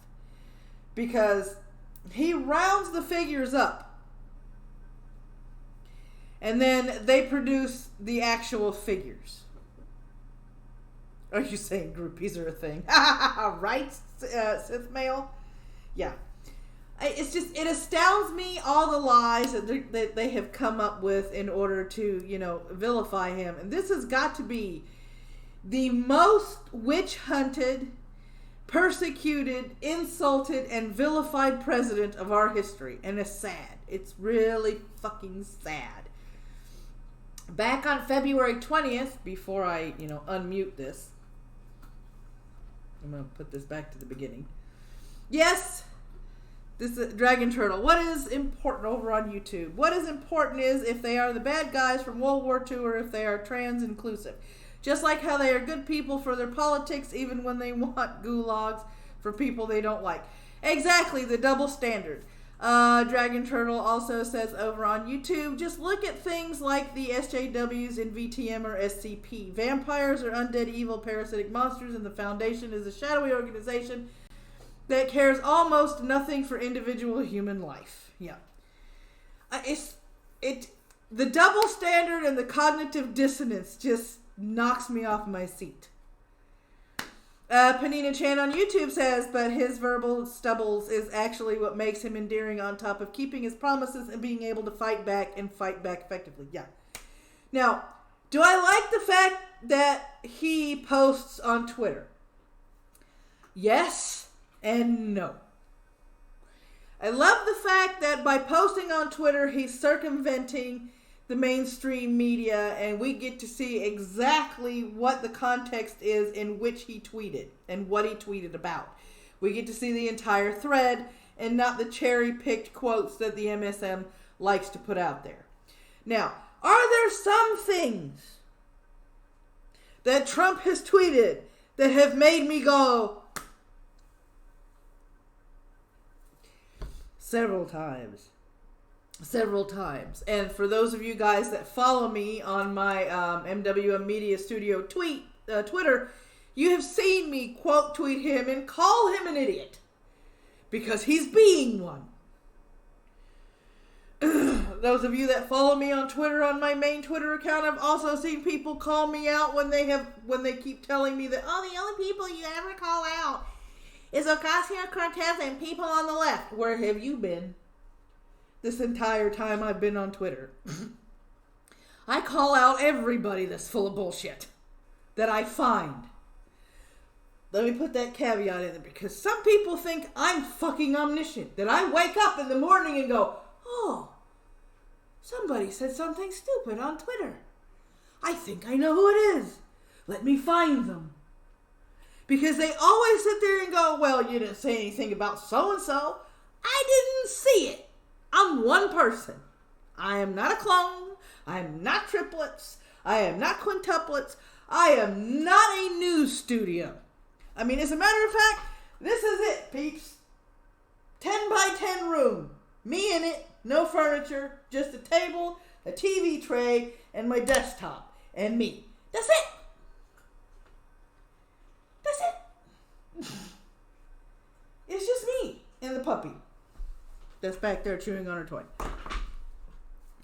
Because he rounds the figures up. And then they produce the actual figures. Are you saying groupies are a thing? Right, Sith male? Yeah. It's just, it astounds me all the lies that they have come up with in order to, you know, vilify him. And this has got to be the most witch-hunted, persecuted, insulted, and vilified president of our history. And it's sad. It's really fucking sad. Back on February 20th, before I, you know, unmute this, I'm going to put this back to the beginning. Yes, this is Dragon Turtle. What is important over on YouTube? What is important is if they are the bad guys from World War II or if they are trans inclusive. Just like how they are good people for their politics even when they want gulags for people they don't like. Exactly, the double standard. Dragon Turtle also says over on YouTube, just look at things like the SJWs in VTM or SCP. Vampires are undead, evil, parasitic monsters, and the Foundation is a shadowy organization that cares almost nothing for individual human life. Yeah. The double standard and the cognitive dissonance just knocks me off my seat. Panina Chan on YouTube says, but his verbal stubbles is actually what makes him endearing on top of keeping his promises and being able to fight back and fight back effectively. Yeah. Now, do I like the fact that he posts on Twitter? Yes and no. I love the fact that by posting on Twitter, he's circumventing the mainstream media, and we get to see exactly what the context is in which he tweeted and what he tweeted about. We get to see the entire thread and not the cherry-picked quotes that the MSM likes to put out there. Now, are there some things that Trump has tweeted that have made me go several times? Several times. And for those of you guys that follow me on my MWM Media Studio Twitter, you have seen me quote tweet him and call him an idiot. Because he's being one. Those of you that follow me on Twitter on my main Twitter account, I've also seen people call me out when they keep telling me that, oh, the only people you ever call out is Ocasio-Cortez and people on the left. Where have you been? This entire time I've been on Twitter. I call out everybody that's full of bullshit that I find. Let me put that caveat in there because some people think I'm fucking omniscient. That I wake up in the morning and go, oh, somebody said something stupid on Twitter. I think I know who it is. Let me find them. Because they always sit there and go, well, you didn't say anything about so-and-so. I didn't see it. I'm one person. I am not a clone. I am not triplets. I am not quintuplets. I am not a news studio. I mean, as a matter of fact, this is it, peeps. 10 by 10 room. Me in it. No furniture. Just a table, a TV tray, and my desktop. And me. That's it. That's it. It's just me and the puppy that's back there chewing on her toy.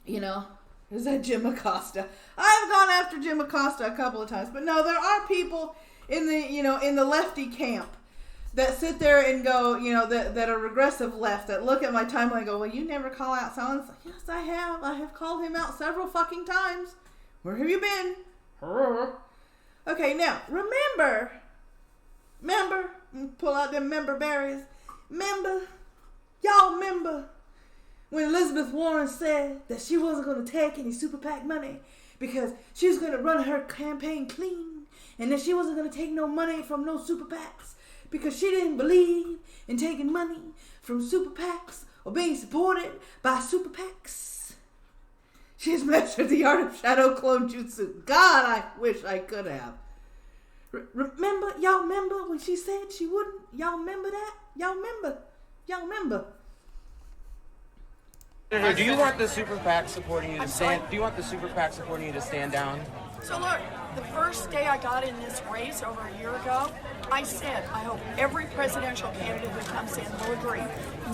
You know, is that Jim Acosta? I've gone after Jim Acosta a couple of times, but no, there are people in the lefty camp that sit there and go, that are regressive left, that look at my timeline and go, well, you never call out someone. Yes, I have. I have called him out several fucking times. Where have you been? Okay, now, remember, pull out them member berries. Y'all remember when Elizabeth Warren said that she wasn't going to take any super PAC money because she was going to run her campaign clean and that she wasn't going to take no money from no super PACs because she didn't believe in taking money from super PACs or being supported by super PACs. She has mastered the art of shadow clone jutsu. God, I wish I could have. Y'all remember when she said she wouldn't? Y'all remember that? Y'all remember? Do you want the super PAC supporting you to stand? Do you want the super PAC supporting you to stand down? So look, the first day I got in this race over a year ago, I said I hope every presidential candidate who comes in will agree.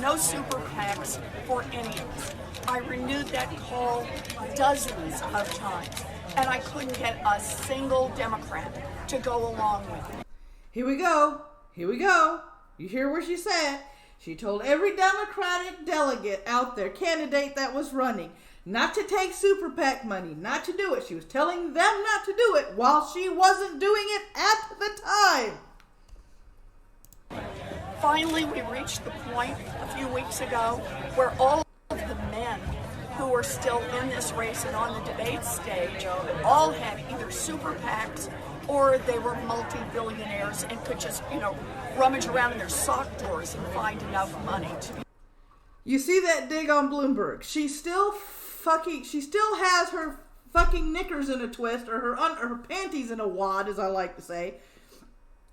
No super PACs for any of us. I renewed that call dozens of times, and I couldn't get a single Democrat to go along with it. Here we go. You hear what she said? She told every Democratic delegate out there, candidate that was running, not to take super PAC money, not to do it. She was telling them not to do it while she wasn't doing it at the time. Finally, we reached the point a few weeks ago where all of the men who were still in this race and on the debate stage all had either super PACs or they were multi-billionaires and could just, rummage around in their sock drawers and find enough money to be. You see that dig on Bloomberg? She still has her fucking knickers in a twist, or her panties in a wad, as I like to say,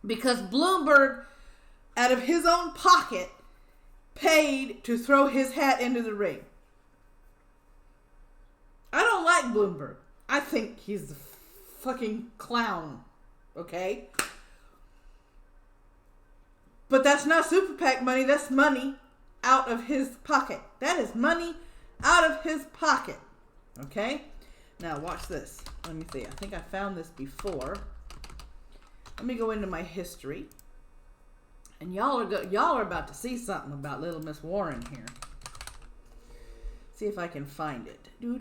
because Bloomberg, out of his own pocket, paid to throw his hat into the ring. I don't like Bloomberg. I think he's a fucking clown. Okay? But that's not super PAC money. That's money out of his pocket. That is money out of his pocket. Okay? Now watch this. Let me see. I think I found this before. Let me go into my history. And y'all are about to see something about little Miss Warren here. See if I can find it. Here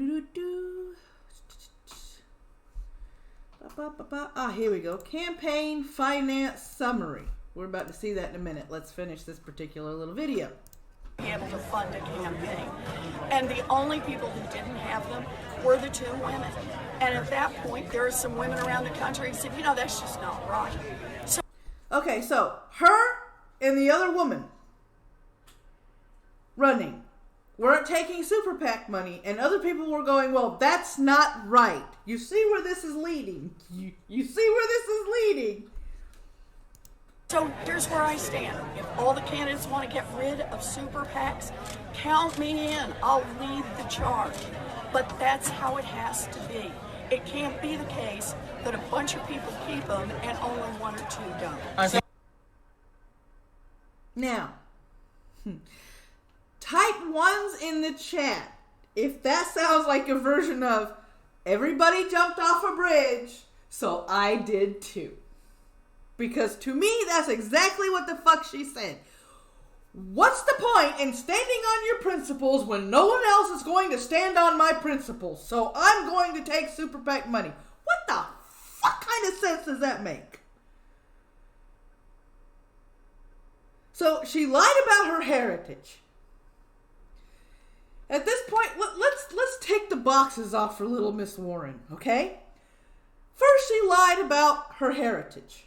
we go. Campaign finance summary. We're about to see that in a minute. Let's finish this particular little video. Be able to fund a campaign. And the only people who didn't have them were the two women. And at that point, there are some women around the country who said, that's just not right. Okay, so her and the other woman running weren't taking super PAC money, and other people were going, well, that's not right. You see where this is leading. You see where this is leading. So here's where I stand. If all the candidates want to get rid of super PACs, count me in. I'll lead the charge. But that's how it has to be. It can't be the case that a bunch of people keep them and only one or two don't. Now, type ones in the chat if that sounds like a version of everybody jumped off a bridge, so I did too. Because to me, that's exactly what the fuck she said. What's the point in standing on your principles when no one else is going to stand on my principles? So I'm going to take super PAC money. What the fuck kind of sense does that make? So she lied about her heritage. At this point, let's take the boxes off for little Miss Warren, okay? First, she lied about her heritage.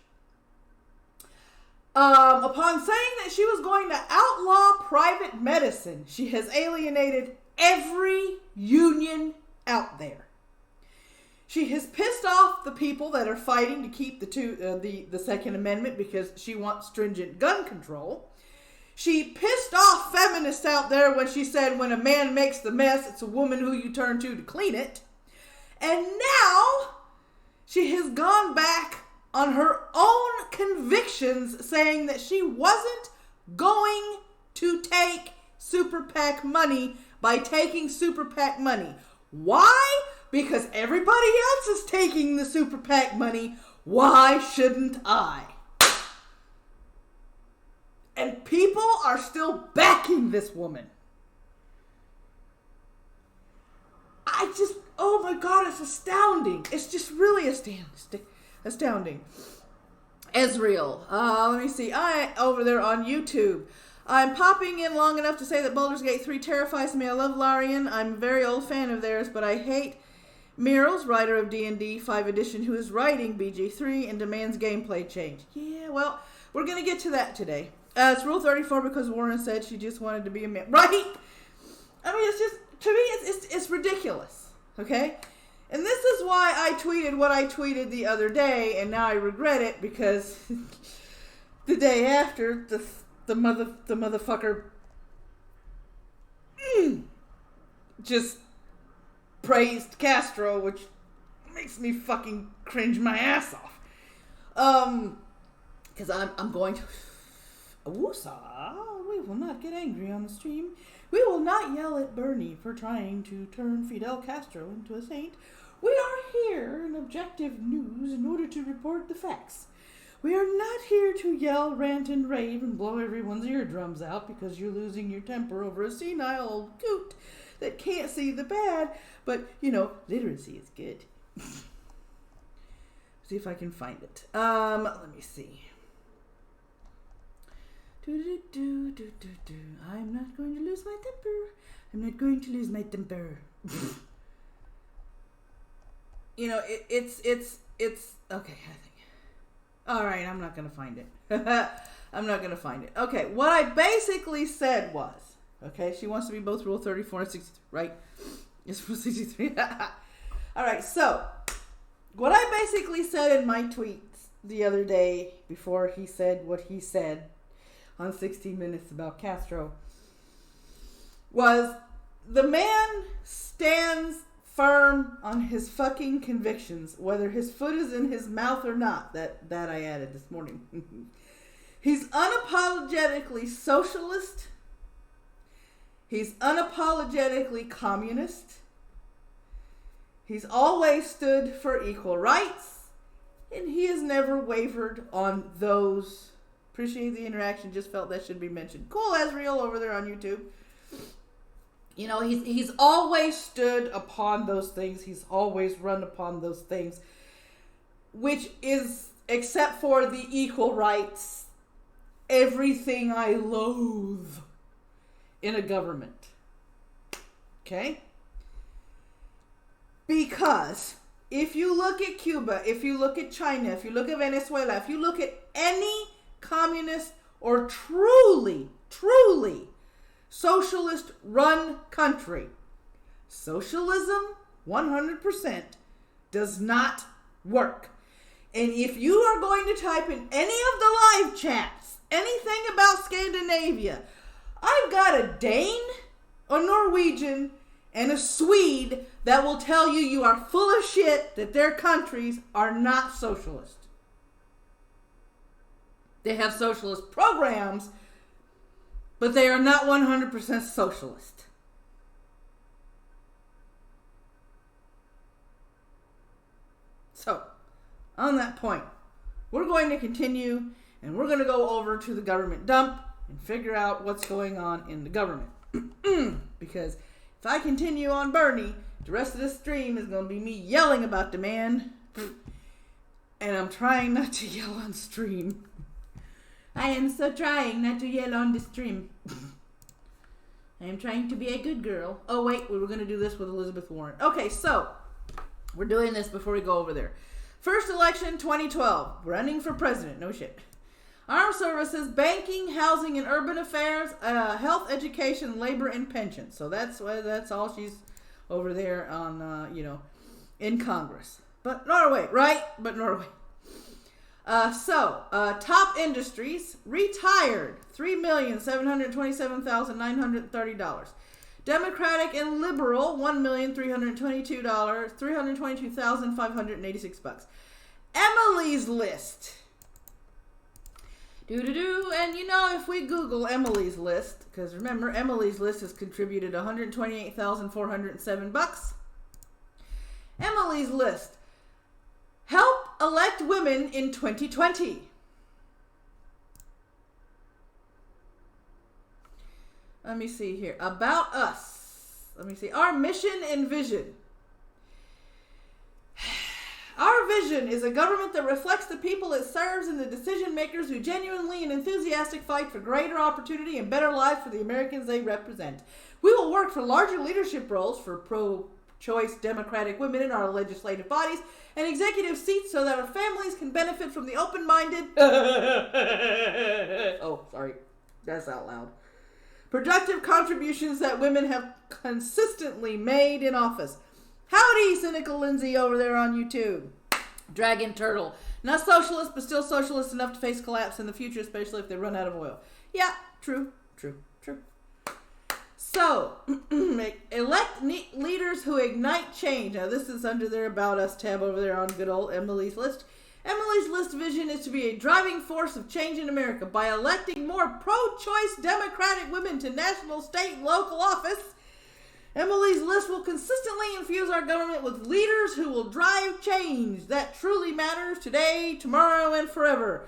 Upon saying that she was going to outlaw private medicine, she has alienated every union out there. She has pissed off the people that are fighting to keep the Second Amendment because she wants stringent gun control. She pissed off feminists out there when she said when a man makes the mess, it's a woman who you turn to clean it. And now she has gone back on her own convictions, saying that she wasn't going to take super PAC money by taking super PAC money. Why? Because everybody else is taking the super PAC money. Why shouldn't I? And people are still backing this woman. Oh my God, it's astounding. It's just really astounding. Ezreal. Let me see. Over there on YouTube. I'm popping in long enough to say that Baldur's Gate 3 terrifies me. I love Larian. I'm a very old fan of theirs, but I hate Murals, writer of D&D 5 edition, who is writing BG3 and demands gameplay change. Yeah, well, we're going to get to that today. It's Rule 34 because Warren said she just wanted to be a man. Right? I mean, it's just, to me, it's ridiculous. Okay? And this is why I tweeted what I tweeted the other day, and now I regret it because the day after, the motherfucker just praised Castro, which makes me fucking cringe my ass off. Because I'm going to... Woosah, we will not get angry on the stream. We will not yell at Bernie for trying to turn Fidel Castro into a saint. We are here in objective news in order to report the facts. We are not here to yell, rant, and rave and blow everyone's eardrums out because you're losing your temper over a senile old coot that can't see the bad, but, you know, literacy is good. See if I can find it. Let me see. I'm not going to lose my temper. I'm not going to lose my temper. You know, it's okay, I think. All right, I'm not going to find it. I'm not going to find it. Okay, what I basically said was, okay, she wants to be both Rule 34 and 63, right? It's Rule 63. All right, so what I basically said in my tweets the other day before he said what he said on 60 Minutes about Castro was the man stands firm on his fucking convictions, whether his foot is in his mouth or not. That I added this morning. He's unapologetically socialist. He's unapologetically communist. He's always stood for equal rights, and he has never wavered on those. Appreciate the interaction. Just felt that should be mentioned. Cool, Ezreal over there on YouTube. You know, he's always stood upon those things. He's always run upon those things, which is, except for the equal rights, everything I loathe in a government. Okay? Because if you look at Cuba, if you look at China, if you look at Venezuela, if you look at any communist or truly socialist run country, socialism 100% does not work. And if you are going to type in any of the live chats anything about Scandinavia, I've got a Dane, a Norwegian, and a Swede that will tell you are full of shit that their countries are not socialist. They have socialist programs, but they are not 100% socialist. So, on that point, we're going to continue and we're going to go over to the government dump and figure out what's going on in the government. Because if I continue on Bernie, the rest of this stream is going to be me yelling about the man. And I'm trying not to yell on stream. I am so trying not to yell on the stream. I am trying to be a good girl. Oh, wait, we were going to do this with Elizabeth Warren. Okay, so we're doing this before we go over there. First election, 2012. Running for president. No shit. Armed services, banking, housing and urban affairs, health, education, labor, and pension. So that's all she's over there on, in Congress. But Norway, right? But Norway. Top industries, retired, $3,727,930. Democratic and liberal, $322,586. Emily's List. And if we Google Emily's List, because remember, Emily's List has contributed $128,407. Emily's List. Help elect women in 2020. Let me see here. About us. Let me see. Our mission and vision. Our vision is a government that reflects the people it serves and the decision makers who genuinely and enthusiastically fight for greater opportunity and better lives for the Americans they represent. We will work for larger leadership roles for pro-choice Democratic women in our legislative bodies and executive seats so that our families can benefit from the open-minded... oh, sorry. That's out loud. Productive contributions that women have consistently made in office. Howdy, Cynical Lindsay over there on YouTube. Dragon Turtle. Not socialist, but still socialist enough to face collapse in the future, especially if they run out of oil. Yeah, true. So, elect leaders who ignite change. Now, this is under their About Us tab over there on good old Emily's List. Emily's List vision is to be a driving force of change in America by electing more pro-choice Democratic women to national, state, and local office. Emily's List will consistently infuse our government with leaders who will drive change that truly matters today, tomorrow, and forever.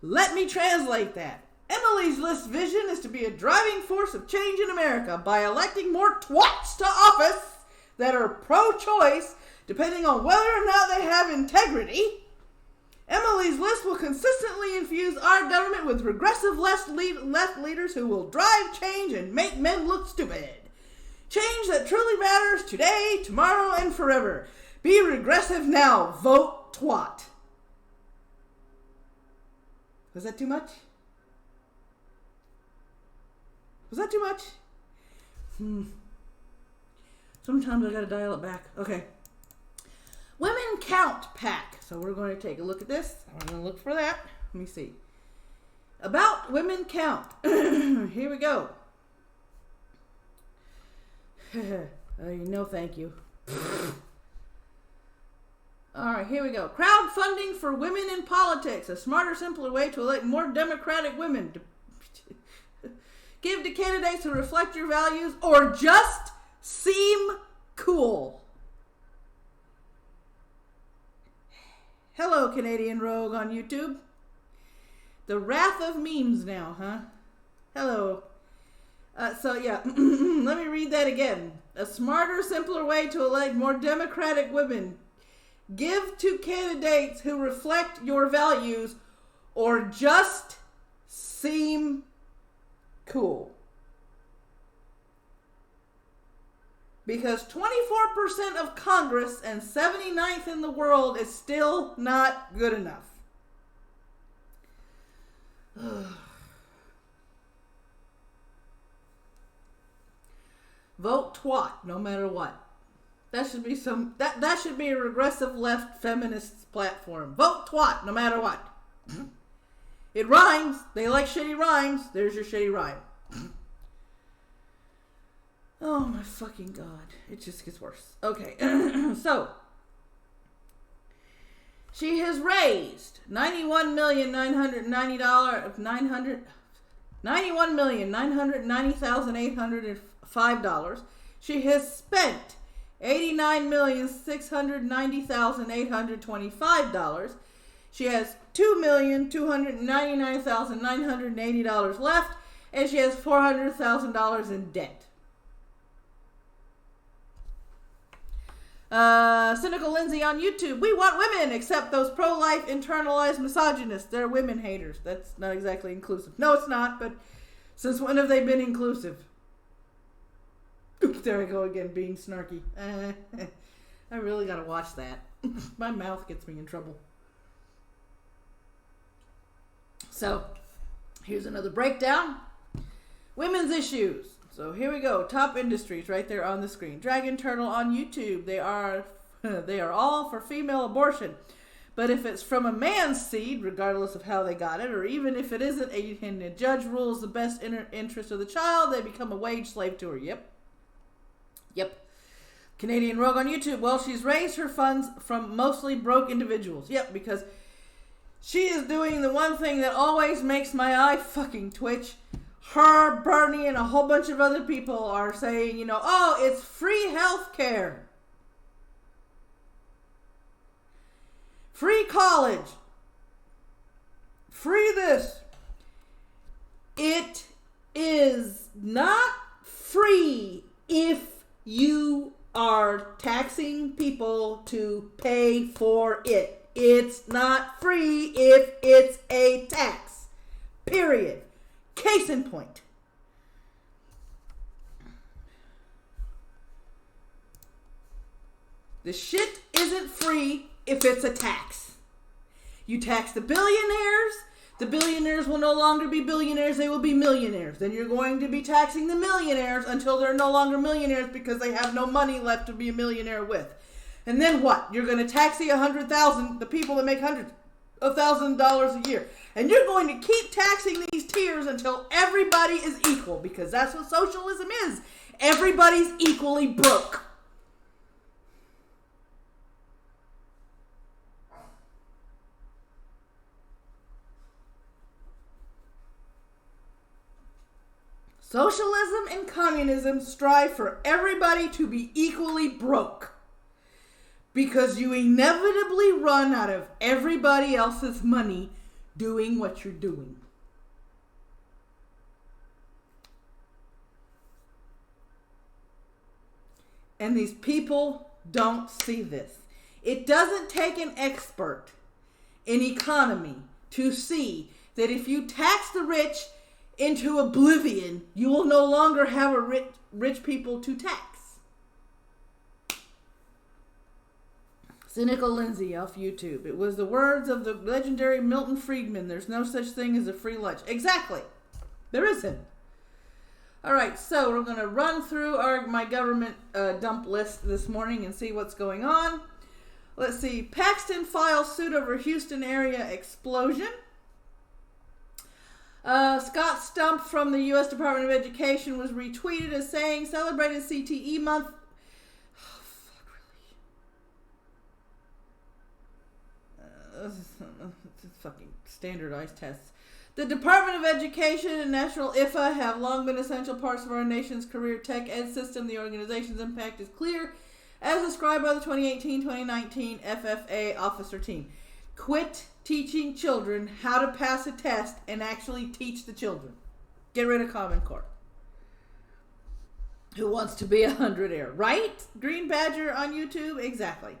Let me translate that. Emily's List vision is to be a driving force of change in America by electing more twats to office that are pro-choice, depending on whether or not they have integrity. Emily's List will consistently infuse our government with regressive left leaders who will drive change and make men look stupid. Change that truly matters today, tomorrow, and forever. Be regressive now. Vote twat. Was that too much? Was that too much? Sometimes I gotta dial it back. Okay. Women Count Pack. So we're going to take a look at this. I'm going to look for that. Let me see. About Women Count. Here we go. No, thank you. Alright, here we go. Crowdfunding for women in politics. A smarter, simpler way to elect more Democratic women. Give to candidates who reflect your values or just seem cool. Hello, Canadian Rogue on YouTube. The wrath of memes now, huh? Hello. So yeah, let me read that again. A smarter, simpler way to elect more Democratic women. Give to candidates who reflect your values or just seem cool. Because 24% of Congress and 79th in the world is still not good enough. Vote twat, no matter what. That should be that should be a regressive left feminist platform. Vote twat, no matter what. It rhymes. They like shitty rhymes. There's your shitty rhyme. Oh my fucking god. It just gets worse. Okay. So, she has raised $91,990,805. She has spent $89,690,825. She has $2,299,980 left, and she has $400,000 in debt. Cynical Lindsay on YouTube. We want women, except those pro-life internalized misogynists. They're women haters. That's not exactly inclusive. No, it's not, but since when have they been inclusive? Oops, there I go again, being snarky. I really gotta watch that. My mouth gets me in trouble. So, here's another breakdown. Women's issues. So here we go. Top industries right there on the screen. Dragon Turtle on YouTube. They are all for female abortion. But if it's from a man's seed, regardless of how they got it, or even if it isn't, and the judge rules the best interest of the child, they become a wage slave to her. Yep. Canadian Rogue on YouTube. Well, she's raised her funds from mostly broke individuals. Yep, because she is doing the one thing that always makes my eye fucking twitch. Her, Bernie, and a whole bunch of other people are saying, oh, it's free health care. Free college. Free this. It is not free if you are taxing people to pay for it. It's not free if it's a tax. Period. Case in point. The shit isn't free if it's a tax. You tax the billionaires will no longer be billionaires, they will be millionaires. Then you're going to be taxing the millionaires until they're no longer millionaires because they have no money left to be a millionaire with. And then what? You're going to tax the people that make hundreds of thousands of dollars a year. And you're going to keep taxing these tiers until everybody is equal, because that's what socialism is. Everybody's equally broke. Socialism and communism strive for everybody to be equally broke, because you inevitably run out of everybody else's money doing what you're doing. And these people don't see this. It doesn't take an expert in economy to see that if you tax the rich into oblivion, you will no longer have a rich people to tax. Cynical Lindsay off YouTube. It was the words of the legendary Milton Friedman. There's no such thing as a free lunch. Exactly. There isn't. All right, so we're going to run through my government dump list this morning and see what's going on. Let's see. Paxton files suit over Houston area explosion. Scott Stump from the U.S. Department of Education was retweeted as saying, celebrated CTE month. Oh, fuck, really? This is fucking standardized tests. The Department of Education and National IFA have long been essential parts of our nation's career tech ed system. The organization's impact is clear, as described by the 2018-2019 FFA officer team. Quit teaching children how to pass a test and actually teach the children. Get rid of Common Core. Who wants to be 100 air, right? Green Badger on YouTube? Exactly.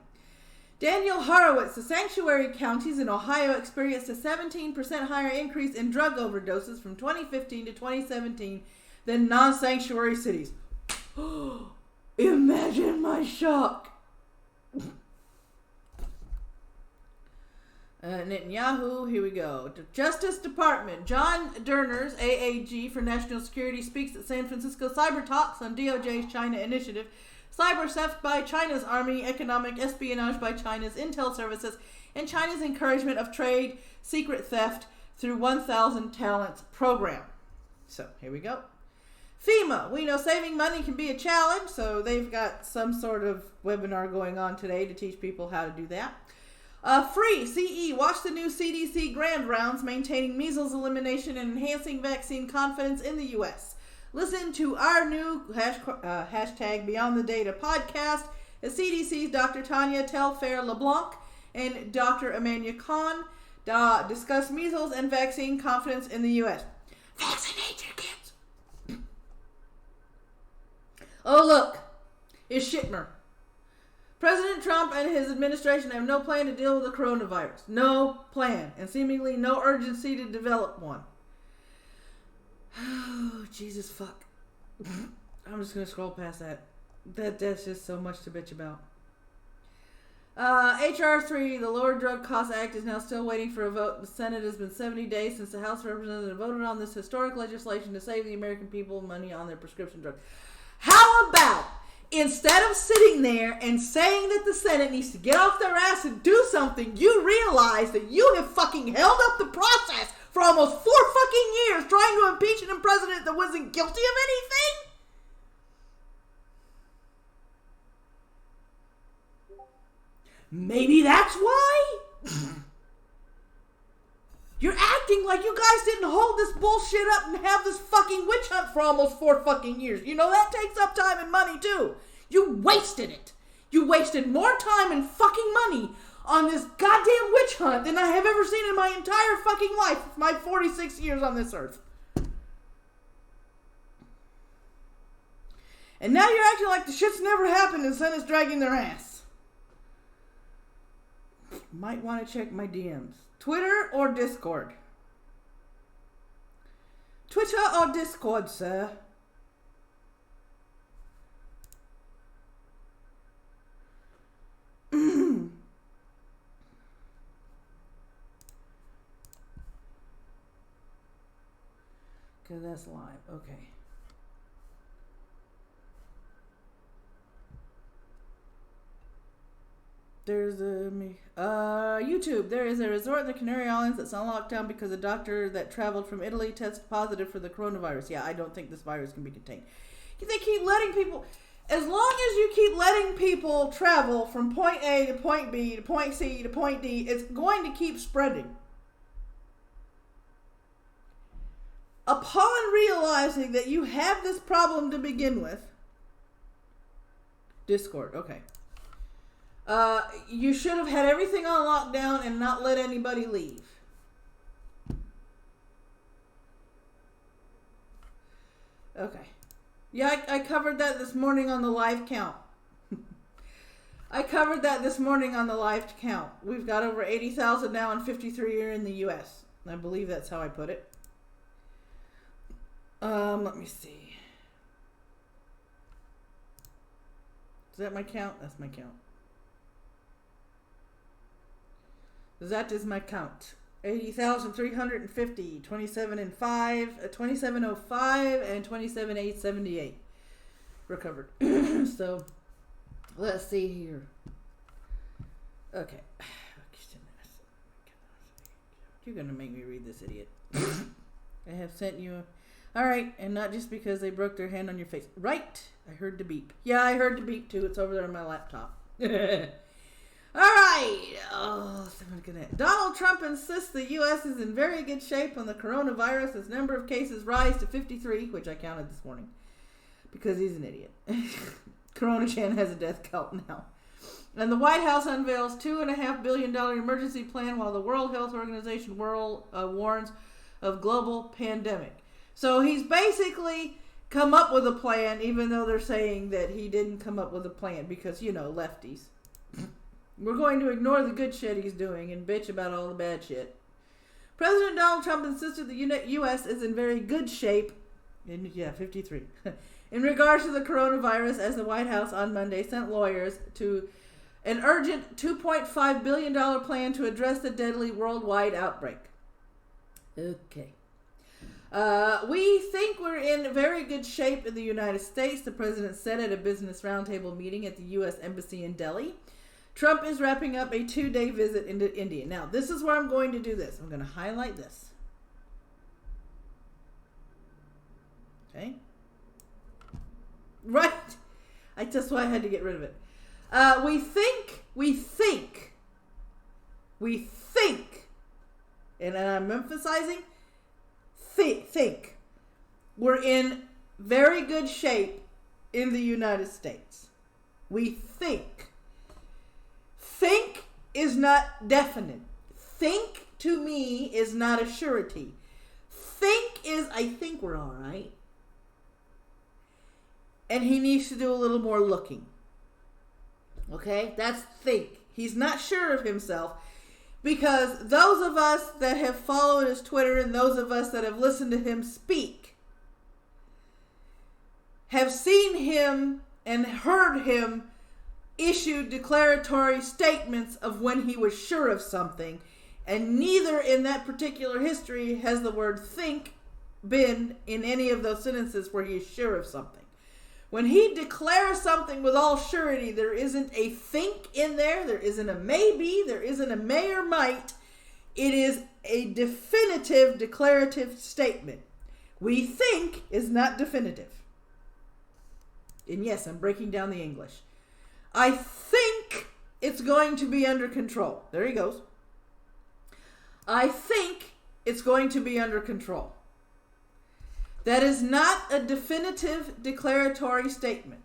Daniel Horowitz, the sanctuary counties in Ohio experienced a 17% higher increase in drug overdoses from 2015 to 2017 than non-sanctuary cities. Imagine my shock. Netanyahu, here we go. Justice Department. John Durners, AAG for National Security, speaks at San Francisco Cyber Talks on DOJ's China initiative. Cyber theft by China's army, economic espionage by China's intel services, and China's encouragement of trade secret theft through 1,000 Talents program. So, here we go. FEMA. We know saving money can be a challenge, so they've got some sort of webinar going on today to teach people how to do that. Free CE. Watch the new CDC grand rounds, maintaining measles elimination and enhancing vaccine confidence in the U.S. Listen to our new hashtag Beyond the Data podcast as CDC's Dr. Tanya Telfair LeBlanc and Dr. Amanda Khan discuss measles and vaccine confidence in the U.S. Vaccinate your kids. Oh, look. It's Shitmer. President Trump and his administration have no plan to deal with the coronavirus. No plan. And seemingly no urgency to develop one. Oh, Jesus fuck. I'm just going to scroll past that. That's just so much to bitch about. H.R. 3, the Lower Drug Costs Act, is now still waiting for a vote. The Senate has been 70 days since the House of Representatives voted on this historic legislation to save the American people money on their prescription drugs. How about, instead of sitting there and saying that the Senate needs to get off their ass and do something, you realize that you have fucking held up the process for almost 4 fucking years trying to impeach a president that wasn't guilty of anything? Maybe that's why? You're acting like you guys didn't hold this bullshit up and have this fucking witch hunt for almost 4 fucking years. You know, that takes up time and money too. You wasted it. You wasted more time and fucking money on this goddamn witch hunt than I have ever seen in my entire fucking life, my 46 years on this earth. And now you're acting like the shit's never happened and the Senate's dragging their ass. Might want to check my DMs. Twitter or Discord? Twitter or Discord, sir? Because that's live. Okay. There's a YouTube. There is a resort in the Canary Islands that's on lockdown because a doctor that traveled from Italy tested positive for the coronavirus. Yeah, I don't think this virus can be contained. They keep letting people, as long as you keep letting people travel from point A to point B to point C to point D, it's going to keep spreading. Upon realizing that you have this problem to begin with, Discord, okay. You should have had everything on lockdown and not let anybody leave. Okay. Yeah, I covered that this morning on the live count. I covered that this morning on the live count. We've got over 80,000 now and 53 are in the U.S. I believe that's how I put it. Let me see. Is that my count? That's my count. That is my count. 80,350, 2705, 2705, and 27,878 recovered. So, let's see here. Okay. You're gonna make me read this, idiot. I have sent you. Alright, and not just because they broke their hand on your face. Right! I heard the beep. Yeah, I heard the beep too. It's over there on my laptop. Alright! Oh, someone's gonna. Donald Trump insists the U.S. is in very good shape on the coronavirus as number of cases rise to 53, which I counted this morning. Because he's an idiot. Corona Chan has a death count now. And the White House unveils $2.5 billion emergency plan while the World Health Organization warns of global pandemic. So he's basically come up with a plan, even though they're saying that he didn't come up with a plan because, you know, lefties. We're going to ignore the good shit he's doing and bitch about all the bad shit. President Donald Trump insisted the U.S. is in very good shape, 53, in regards to the coronavirus as the White House on Monday sent lawyers to an urgent $2.5 billion plan to address the deadly worldwide outbreak. Okay. We think we're in very good shape in the United States, the president said at a business roundtable meeting at the U.S. Embassy in Delhi. Trump is wrapping up a 2-day visit into India. Now, this is where I'm going to do this. I'm going to highlight this. Okay. Right. That's why I had to get rid of it. We think, and I'm emphasizing, think we're in very good shape in the United States. We think. Think is not definite. Think to me is not a surety. Think is, I think we're all right. And he needs to do a little more looking. Okay? That's think. He's not sure of himself. Because those of us that have followed his Twitter and those of us that have listened to him speak have seen him and heard him issue declaratory statements of when he was sure of something, and neither in that particular history has the word think been in any of those sentences where he is sure of something. When he declares something with all surety, there isn't a think in there, there isn't a maybe, there isn't a may or might. It is a definitive declarative statement. We think is not definitive. And yes, I'm breaking down the English. I think it's going to be under control. There he goes. I think it's going to be under control. That is not a definitive declaratory statement.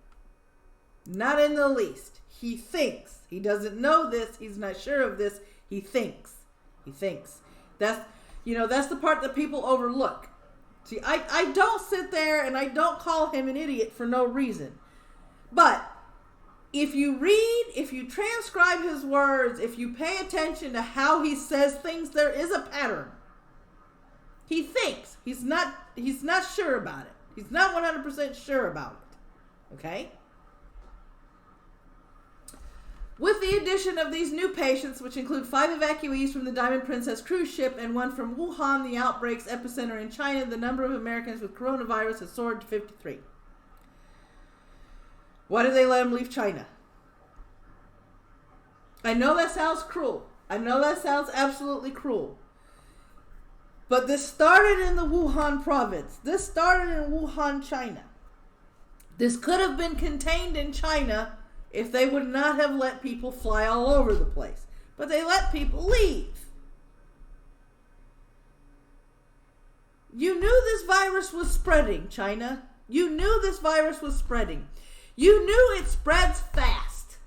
Not in the least. He thinks. He doesn't know this. He's not sure of this. He thinks. He thinks. That's the part that people overlook. See, I don't sit there and I don't call him an idiot for no reason. But if you read, if you transcribe his words, if you pay attention to how he says things, there is a pattern. He thinks. He's not sure about it. He's not 100% sure about it. Okay? With the addition of these new patients, which include 5 evacuees from the Diamond Princess cruise ship and 1 from Wuhan, the outbreak's epicenter in China, the number of Americans with coronavirus has soared to 53. Why did they let them leave China? I know that sounds cruel. I know that sounds absolutely cruel. But this started in the Wuhan province. This started in Wuhan, China. This could have been contained in China if they would not have let people fly all over the place. But they let people leave. You knew this virus was spreading, China. You knew this virus was spreading. You knew it spreads fast.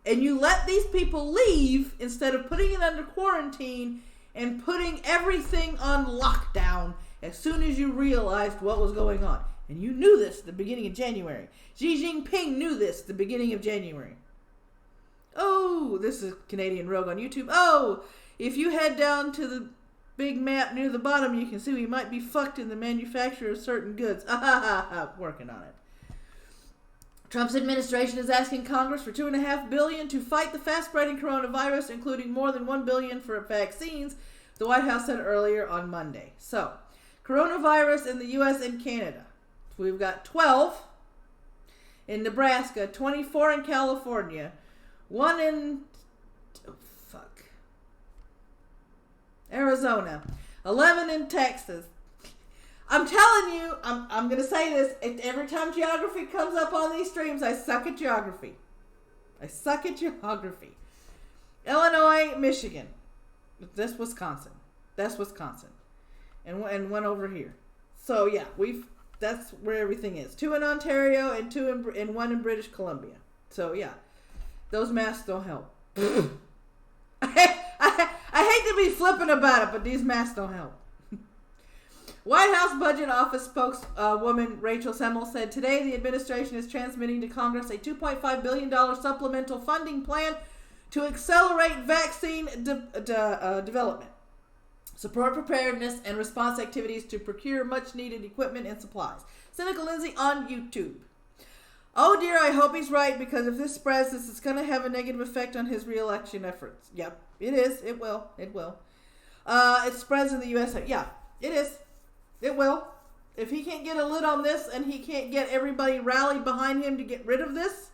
And you let these people leave instead of putting it under quarantine and putting everything on lockdown as soon as you realized what was going on. And you knew this at the beginning of January. Xi Jinping knew this at the beginning of January. Oh, this is Canadian Rogue on YouTube. Oh, if you head down to the big map near the bottom, you can see we might be fucked in the manufacture of certain goods. Working on it. Trump's administration is asking Congress for $2.5 billion to fight the fast-spreading coronavirus, including more than $1 billion for vaccines, the White House said earlier on Monday. So, coronavirus in the U.S. and Canada. We've got 12 in Nebraska, 24 in California, 1 in Arizona, 11 in Texas. I'm telling you, I'm going to say this. Every time geography comes up on these streams, I suck at geography. Illinois, Michigan. That's Wisconsin. And one over here. So, yeah, that's where everything is. 2 in Ontario and 1 in British Columbia. So, yeah, those masks don't help. I hate to be flippant about it, but these masks don't help. White House Budget Office spokeswoman Rachel Semmel said today the administration is transmitting to Congress a $2.5 billion supplemental funding plan to accelerate vaccine development, support preparedness, and response activities to procure much-needed equipment and supplies. Cynical Lindsay on YouTube. Oh dear, I hope he's right, because if this spreads, this is going to have a negative effect on his re-election efforts. Yep, it is. It will. It spreads in the U.S. Yeah, it is. It will. If he can't get a lid on this and he can't get everybody rallied behind him to get rid of this,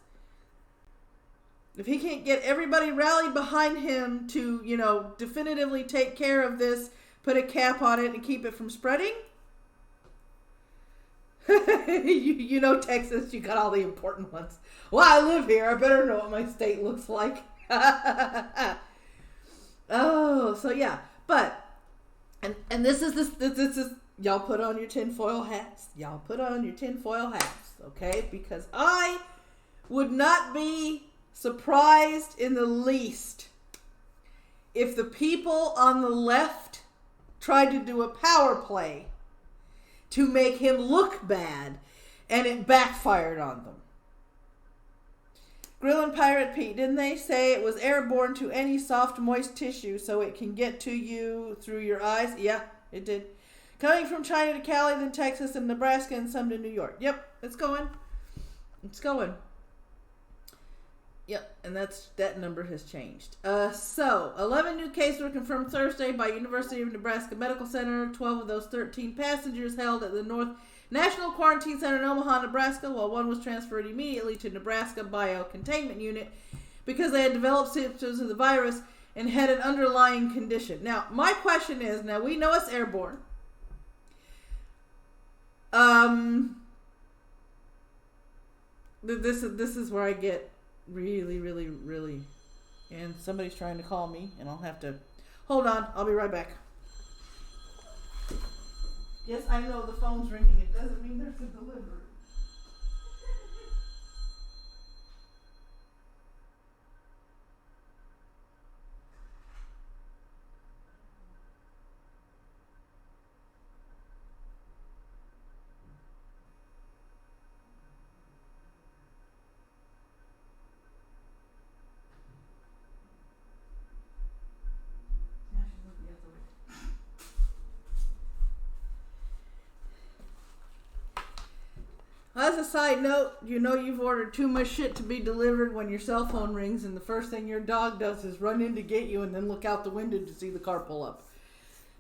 if he can't get everybody rallied behind him to, definitively take care of this, put a cap on it and keep it from spreading, Texas, you got all the important ones. Well, I live here. I better know what my state looks like. Oh, so yeah. But, and this is, y'all put on your tinfoil hats. Okay? Because I would not be surprised in the least if the people on the left tried to do a power play to make him look bad, and it backfired on them. Grill and Pirate Pete, didn't they say it was airborne to any soft, moist tissue so it can get to you through your eyes? Yeah, it did. Coming from China to Cali, then Texas and Nebraska, and some to New York. Yep, it's going. Yep, and that number has changed. So, 11 new cases were confirmed Thursday by University of Nebraska Medical Center. 12 of those 13 passengers held at the North National Quarantine Center in Omaha, Nebraska, while 1 was transferred immediately to Nebraska Biocontainment Unit because they had developed symptoms of the virus and had an underlying condition. Now, my question is, now we know it's airborne. This is where I get really, and somebody's trying to call me, and I'll have to hold on. I'll be right back. Yes, I know the phone's ringing. It doesn't mean there's a delivery. as a side note, you know you've ordered too much shit to be delivered when your cell phone rings and the first thing your dog does is run in to get you and then look out the window to see the car pull up.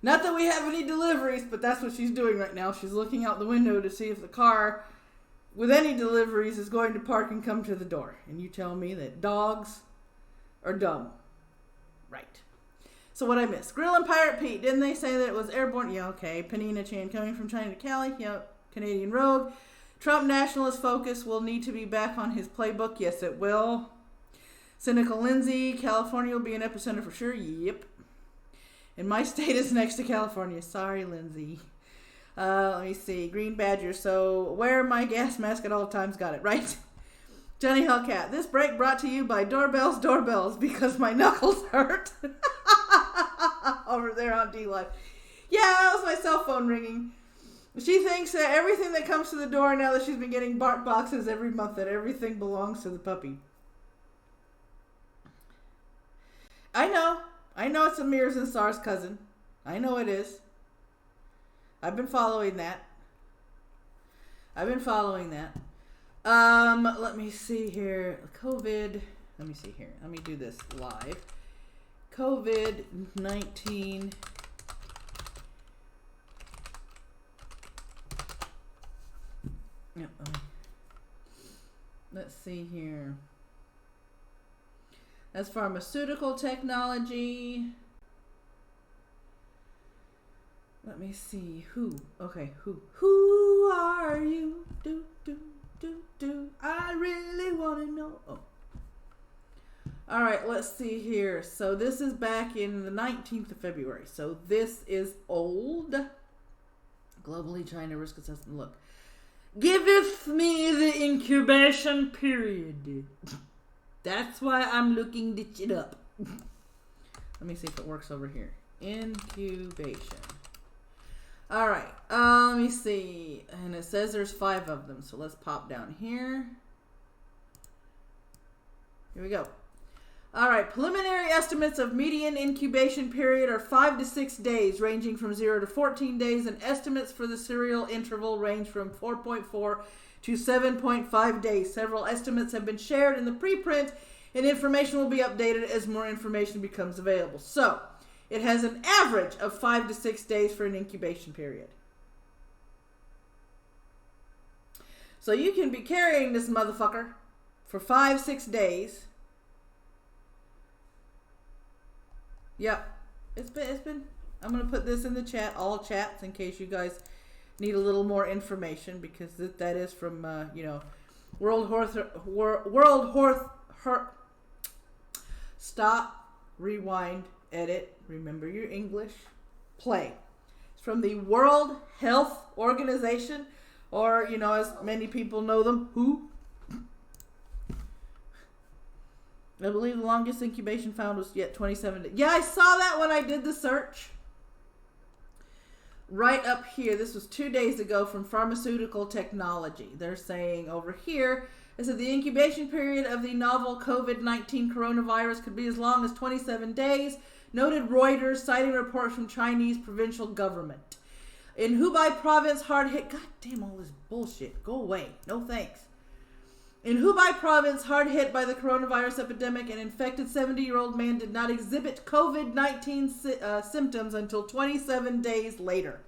Not that we have any deliveries, but that's what she's doing right now. She's looking out the window to see if the car with any deliveries is going to park and come to the door. And you tell me that dogs are dumb. Right. So what I missed? Grill and Pirate Pete. Didn't they say that it was airborne? Yeah, okay. Panina Chan coming from China to Cali. Yep. Canadian Rogue. Trump nationalist focus will need to be back on his playbook. Yes, it will. Cynical Lindsay. California will be an epicenter for sure. Yep. And my state is next to California. Sorry, Lindsay. Let me see. Green Badger. So, wear my gas mask at all times. Got it, right? Johnny Hellcat. This break brought to you by Doorbells, because my knuckles hurt. Over there on D-Live. Yeah, that was my cell phone ringing. She thinks that everything that comes to the door now that she's been getting bark boxes every month, that everything belongs to the puppy. I know it's Amir's and Sar's cousin. I know it is. I've been following that. Let me see here. COVID. Let me see here. Let me do this live. COVID-19. Yep. Let's see here. That's pharmaceutical technology. Let me see. Who? Okay, who? Who are you? Do. I really want to know. Oh. All right, let's see here. So this is back in the 19th of February. So this is old. Globally China risk assessment. Look. Giveth me the incubation period. That's why I'm looking this shit up. Let me see if it works over here. Incubation. All right. Let me see. And it says there's 5 of them. So let's pop down here. Here we go. All right. Preliminary estimates of median incubation period are 5 to 6 days, ranging from 0 to 14 days. And estimates for the serial interval range from 4.4 to 7.5 days. Several estimates have been shared in the preprint, and information will be updated as more information becomes available. So, it has an average of 5 to 6 days for an incubation period. So you can be carrying this motherfucker for 5-6 days. Yep. It's been, I'm going to put this in the chat, all chats, in case you guys need a little more information, because that is from, stop, rewind, edit, remember your English, play. It's from the World Health Organization, or, as many people know them, WHO. I believe the longest incubation found was yet 27 days. Yeah, I saw that when I did the search. Right up here, this was 2 days ago from Pharmaceutical Technology. They're saying over here, it said the incubation period of the novel COVID-19 coronavirus could be as long as 27 days, noted Reuters, citing reports from Chinese provincial government. In Hubei province, hard hit... God damn all this bullshit. Go away. No thanks. In Hubei province, hard hit by the coronavirus epidemic, an infected 70-year-old man did not exhibit COVID-19 symptoms until 27 days later.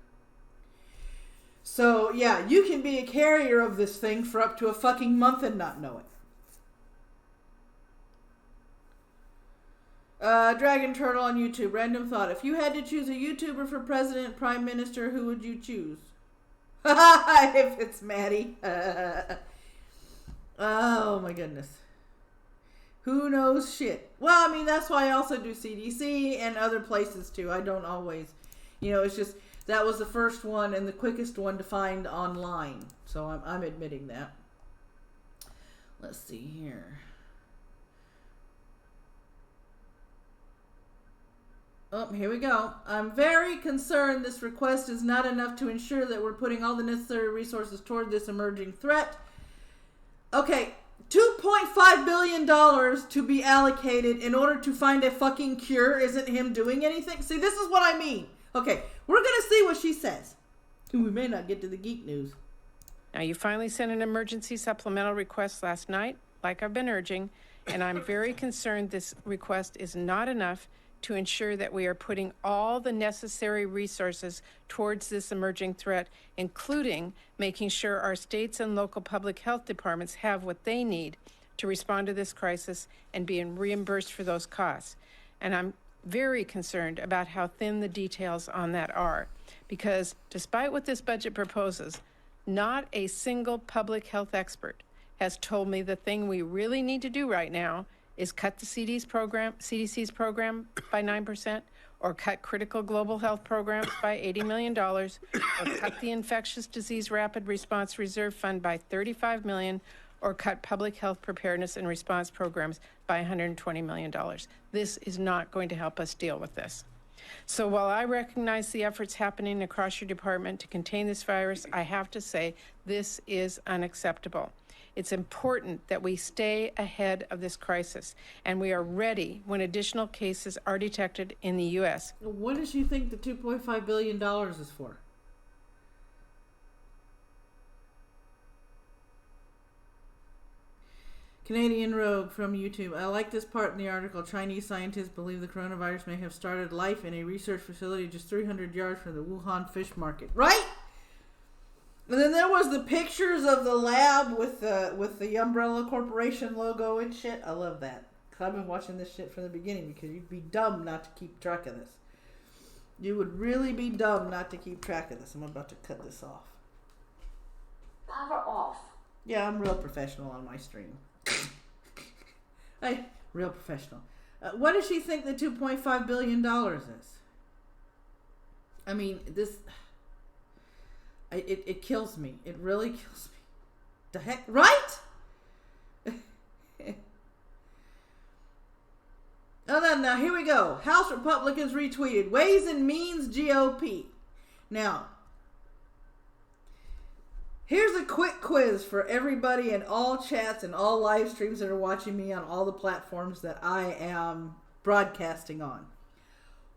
So, yeah, you can be a carrier of this thing for up to a fucking month and not know it. Dragon Turtle on YouTube. Random thought. If you had to choose a YouTuber for president, prime minister, who would you choose? If it's Maddy. Oh my goodness. Who knows shit? Well, I mean, that's why I also do CDC and other places too. I don't always, it's just, that was the first one and the quickest one to find online. So I'm admitting that. Let's see here. Oh, here we go. I'm very concerned this request is not enough to ensure that we're putting all the necessary resources toward this emerging threat. Okay, $2.5 billion to be allocated in order to find a fucking cure isn't him doing anything. See, this is what I mean. Okay, we're going to see what she says. We may not get to the geek news. Now, you finally sent an emergency supplemental request last night, like I've been urging, and I'm very concerned this request is not enough to ensure that we are putting all the necessary resources towards this emerging threat, including making sure our states and local public health departments have what they need to respond to this crisis and being reimbursed for those costs. And I'm very concerned about how thin the details on that are, because despite what this budget proposes, not a single public health expert has told me the thing we really need to do right now is cut the CDC's program by 9%, or cut critical global health programs by $80 million, or cut the Infectious Disease Rapid Response Reserve Fund by $35 million, or cut public health preparedness and response programs by $120 million. This is not going to help us deal with this. So while I recognize the efforts happening across your department to contain this virus, I have to say this is unacceptable. It's important that we stay ahead of this crisis, and we are ready when additional cases are detected in the U.S. What does she think the $2.5 billion is for? Canadian Rogue from YouTube. I like this part in the article. Chinese scientists believe the coronavirus may have started life in a research facility just 300 yards from the Wuhan fish market. Right? And then there was the pictures of the lab with the Umbrella Corporation logo and shit. I love that. Because I've been watching this shit from the beginning, because you'd be dumb not to keep track of this. You would really be dumb not to keep track of this. I'm about to cut this off. Power off. Yeah, I'm real professional on my stream. Hey, real professional. What does she think the $2.5 billion is? I mean, this... It kills me. It really kills me. The heck? Right? Oh, now, here we go. House Republicans retweeted. Ways and Means GOP. Now... Here's a quick quiz for everybody in all chats and all live streams that are watching me on all the platforms that I am broadcasting on.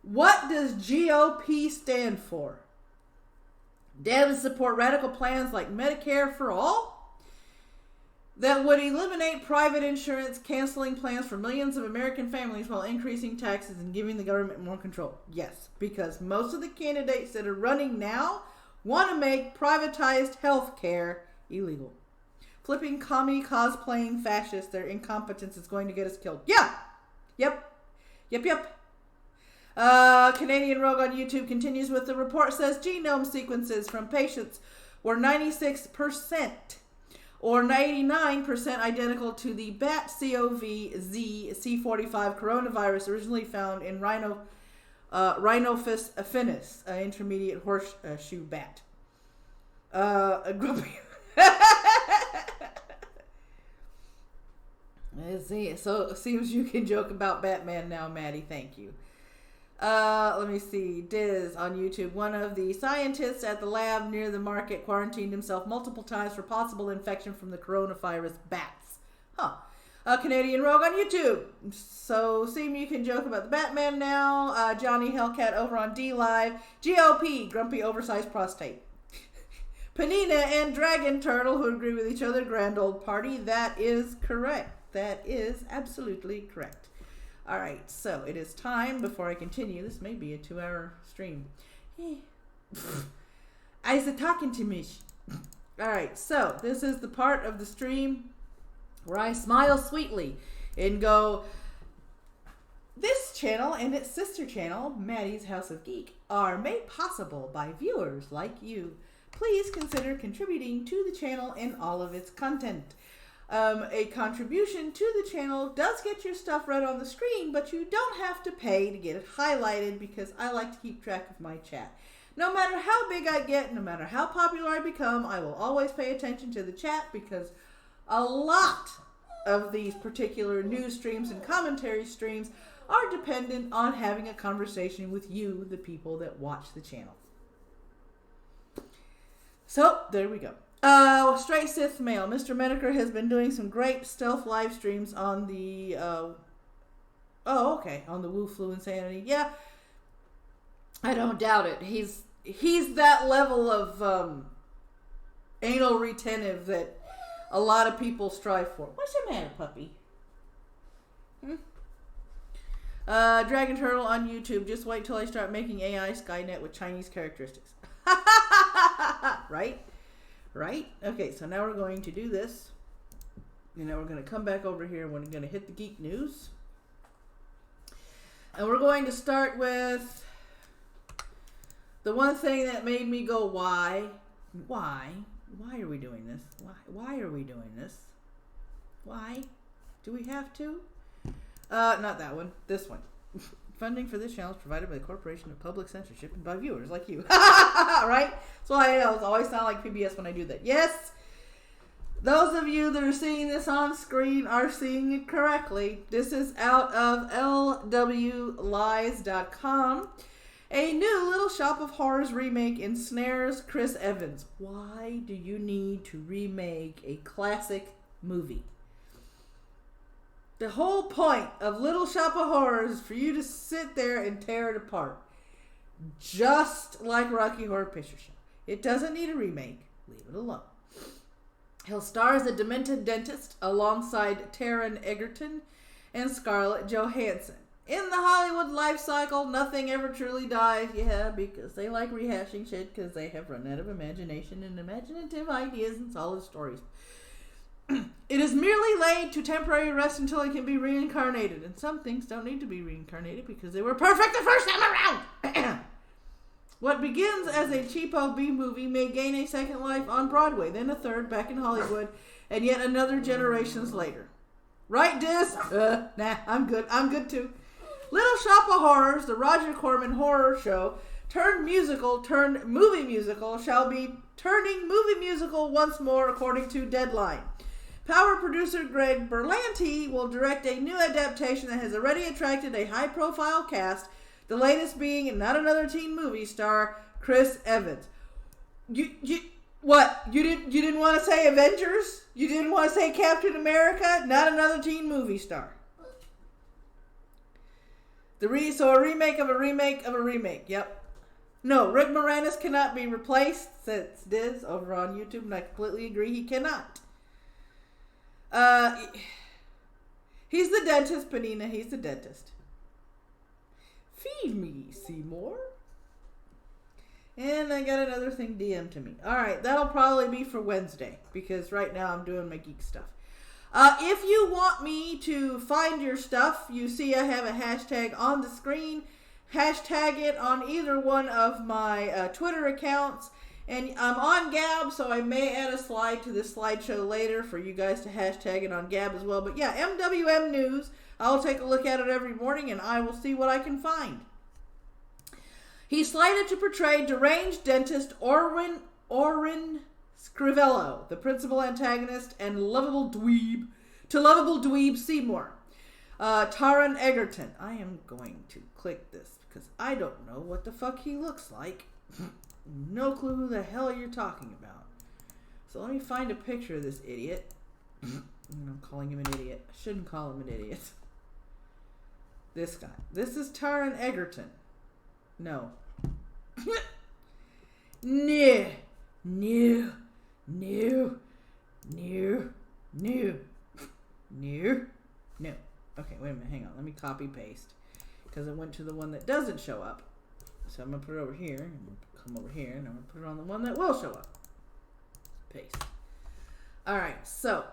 What does GOP stand for? Devs support radical plans like Medicare for all that would eliminate private insurance, canceling plans for millions of American families while increasing taxes and giving the government more control. Yes, because most of the candidates that are running now want to make privatized health care illegal. Flipping commie, cosplaying fascists, their incompetence is going to get us killed. Yeah! Yep. Canadian Rogue on YouTube continues with the report says genome sequences from patients were 96% or 99% identical to the bat CoV-Z C45 coronavirus originally found in Rhinophis affinis, an intermediate horseshoe bat. Grumpy. Let's see. So it seems you can joke about Batman now, Maddie. Thank you. Let me see. Diz on YouTube. One of the scientists at the lab near the market quarantined himself multiple times for possible infection from the coronavirus bats. Huh. Canadian Rogue on YouTube. So, seem you can joke about the Batman now. Johnny Hellcat over on D-Live. GOP, grumpy oversized prostate. Panina and Dragon Turtle, who agree with each other. Grand old party. That is correct. That is absolutely correct. Alright, so it is time, before I continue, this may be a 2-hour stream. I's talking to me. Alright, so this is the part of the stream where I smile sweetly and go, this channel and its sister channel, Maddie's House of Geek, are made possible by viewers like you. Please consider contributing to the channel and all of its content. A contribution to the channel does get your stuff read on the screen, but you don't have to pay to get it highlighted, because I like to keep track of my chat. No matter how big I get, no matter how popular I become, I will always pay attention to the chat, because a lot of these particular news streams and commentary streams are dependent on having a conversation with you, the people that watch the channel. So, there we go. Straight Sith Mail. Mr. Menaker has been doing some great stealth live streams on the, on the Wu Flu Insanity. Yeah, I don't doubt it. He's that level of, anal retentive that a lot of people strive for. What's the matter, puppy? Dragon Turtle on YouTube. Just wait till I start making AI Skynet with Chinese characteristics. Right? Right? Okay, so now we're going to do this. And now we're going to come back over here and we're going to hit the geek news. And we're going to start with the one thing that made me go, why? Why? Why are we doing this? Why are we doing this? Why? Do we have to? Not that one. This one. Funding for this channel is provided by the Corporation of Public Censorship and by viewers like you. Right? That's why I always sound like PBS when I do that. Yes! Those of you that are seeing this on screen are seeing it correctly. This is out of lwlies.com. A new Little Shop of Horrors remake ensnares Chris Evans. Why do you need to remake a classic movie? The whole point of Little Shop of Horrors is for you to sit there and tear it apart. Just like Rocky Horror Picture Show. It doesn't need a remake. Leave it alone. He'll star as a demented dentist alongside Taron Egerton and Scarlett Johansson. In the Hollywood life cycle, nothing ever truly dies. Yeah, because they like rehashing shit because they have run out of imagination and imaginative ideas and solid stories. It is merely laid to temporary rest until it can be reincarnated. And some things don't need to be reincarnated because they were perfect the first time around. What begins as a cheapo B-movie may gain a second life on Broadway, then a third back in Hollywood, and yet another generations later. Right, Diz? Nah, I'm good. I'm good too. Little Shop of Horrors, the Roger Corman horror show, turned movie musical, shall be turning movie musical once more, according to Deadline. Power producer Greg Berlanti will direct a new adaptation that has already attracted a high-profile cast, the latest being not another teen movie star, Chris Evans. What? You didn't want to say Avengers? You didn't want to say Captain America? Not another teen movie star. So a remake of a remake of a remake. Yep. No, Rick Moranis cannot be replaced, says Diz over on YouTube, and I completely agree he cannot. He's the dentist, Panina. He's the dentist. Feed me, Seymour. And I got another thing DM'd to me. Alright, that'll probably be for Wednesday, because right now I'm doing my geek stuff. If you want me to find your stuff, you see I have a hashtag on the screen. Hashtag it on either one of my Twitter accounts. And I'm on Gab, so I may add a slide to this slideshow later for you guys to hashtag it on Gab as well. But yeah, MWM News. I'll take a look at it every morning, and I will see what I can find. He's slated to portray deranged dentist Orin Scrivello, the principal antagonist, and lovable dweeb Seymour. Taron Egerton. I am going to click this because I don't know what the fuck he looks like. No clue who the hell you're talking about. So let me find a picture of this idiot. I'm calling him an idiot. I shouldn't call him an idiot. This guy. This is Taron Egerton. No. No. Okay, wait a minute. Hang on. Let me copy paste. Because I went to the one that doesn't show up. So I'm going to put it over here. And come over here. And I'm going to put it on the one that will show up. Paste. Alright, so.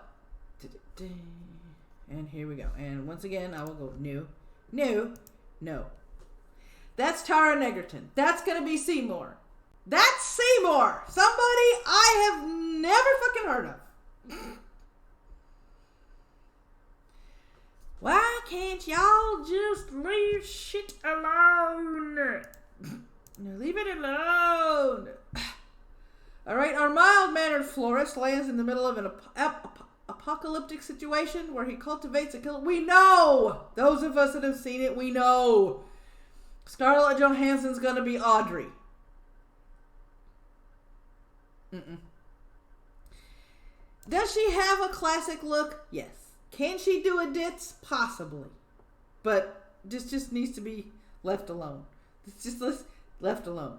And here we go. And once again, I will go new. No. That's Taron Egerton. That's going to be Seymour. That's Seymour. Somebody I have never fucking heard of. Why can't y'all just leave shit alone? Leave it alone. Alright, our mild-mannered florist lands in the middle of an apocalyptic situation where he cultivates a killer. We know! Those of us that have seen it, we know. Scarlett Johansson's gonna be Audrey. Does she have a classic look? Yes. Can she do a ditz? Possibly. But this just needs to be left alone. It's just left alone.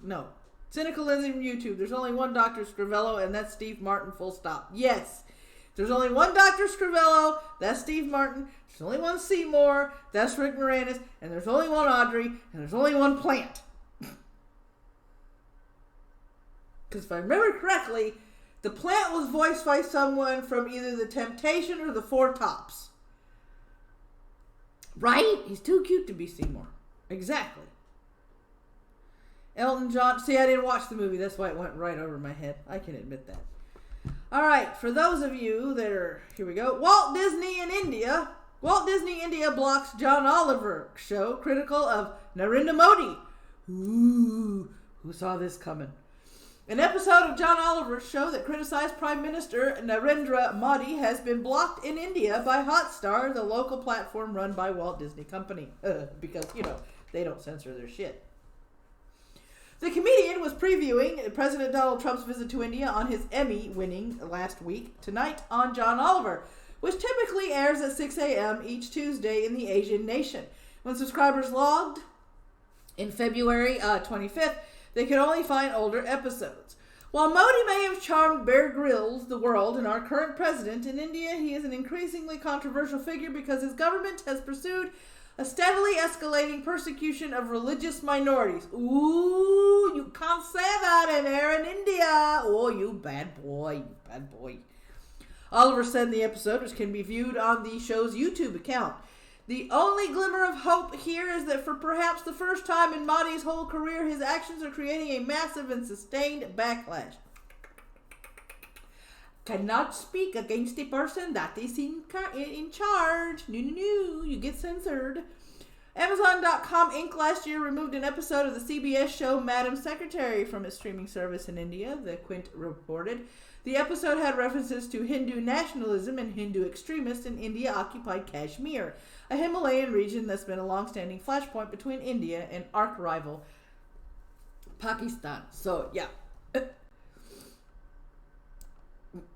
No. Cynical Lindsay from YouTube. There's only one Dr. Scrivello, and that's Steve Martin, full stop. Yes. There's only one Dr. Scrivello, that's Steve Martin. There's only one Seymour, that's Rick Moranis. And there's only one Audrey, and there's only one Plant. Because if I remember correctly, the Plant was voiced by someone from either The Temptation or The Four Tops. Right? He's too cute to be Seymour. Exactly. Elton John. See, I didn't watch the movie. That's why it went right over my head. I can admit that. All right. For those of you that are... Here we go. Walt Disney in India. Walt Disney India blocks John Oliver show critical of Narendra Modi. Ooh. Who saw this coming? An episode of John Oliver's show that criticized Prime Minister Narendra Modi has been blocked in India by Hotstar, the local platform run by Walt Disney Company. Because, you know, they don't censor their shit. The comedian was previewing President Donald Trump's visit to India on his Emmy winning last week, Tonight on John Oliver, which typically airs at 6 a.m. each Tuesday in the Asian nation. When subscribers logged in February 25th, they could only find older episodes. While Modi may have charmed Bear Grylls, the world, and our current president in India, he is an increasingly controversial figure because his government has pursued a steadily escalating persecution of religious minorities. Ooh, you can't say that in there in India. Oh, you bad boy, you bad boy. Oliver said in the episode, which can be viewed on the show's YouTube account, the only glimmer of hope here is that for perhaps the first time in Modi's whole career, his actions are creating a massive and sustained backlash. Cannot speak against a person that is in charge. No, you get censored. Amazon.com Inc. last year removed an episode of the CBS show Madam Secretary from its streaming service in India, the Quint reported. The episode had references to Hindu nationalism and Hindu extremists in India-occupied Kashmir, a Himalayan region that's been a long-standing flashpoint between India and arch-rival Pakistan. So, yeah.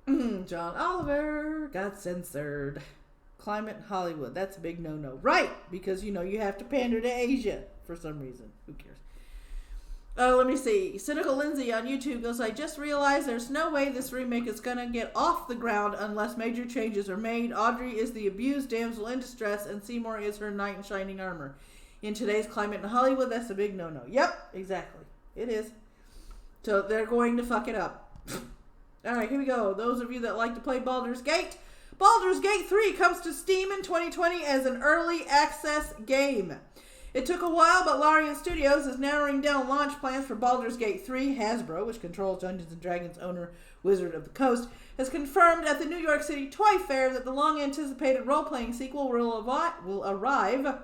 John Oliver got censored. Climate in Hollywood. That's a big no-no. Right, because, you know, you have to pander to Asia for some reason. Who cares? Let me see. Cynical Lindsay on YouTube goes, I just realized there's no way this remake is going to get off the ground unless major changes are made. Audrey is the abused damsel in distress, and Seymour is her knight in shining armor. In today's climate in Hollywood, that's a big no-no. Yep, exactly. It is. So they're going to fuck it up. Alright, here we go. Those of you that like to play Baldur's Gate. Baldur's Gate 3 comes to Steam in 2020 as an early access game. It took a while, but Larian Studios is narrowing down launch plans for Baldur's Gate 3. Hasbro, which controls Dungeons & Dragons owner Wizard of the Coast, has confirmed at the New York City Toy Fair that the long-anticipated role-playing sequel will arrive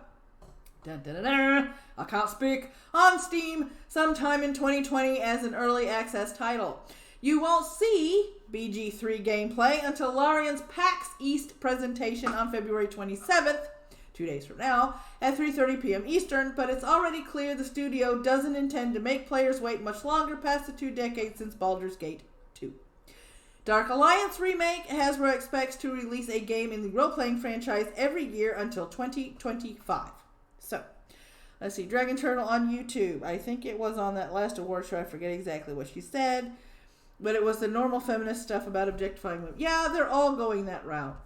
I can't speak, on Steam sometime in 2020 as an early access title. You won't see BG3 gameplay until Larian's PAX East presentation on February 27th, 2 days from now, at 3:30 p.m. Eastern, but it's already clear the studio doesn't intend to make players wait much longer past the 2 decades since Baldur's Gate 2. Dark Alliance Remake, Hasbro expects to release a game in the role-playing franchise every year until 2025. So, let's see, Dragon Turtle on YouTube. I think it was on that last award show. I forget exactly what she said, but it was the normal feminist stuff about objectifying women. Yeah, they're all going that route.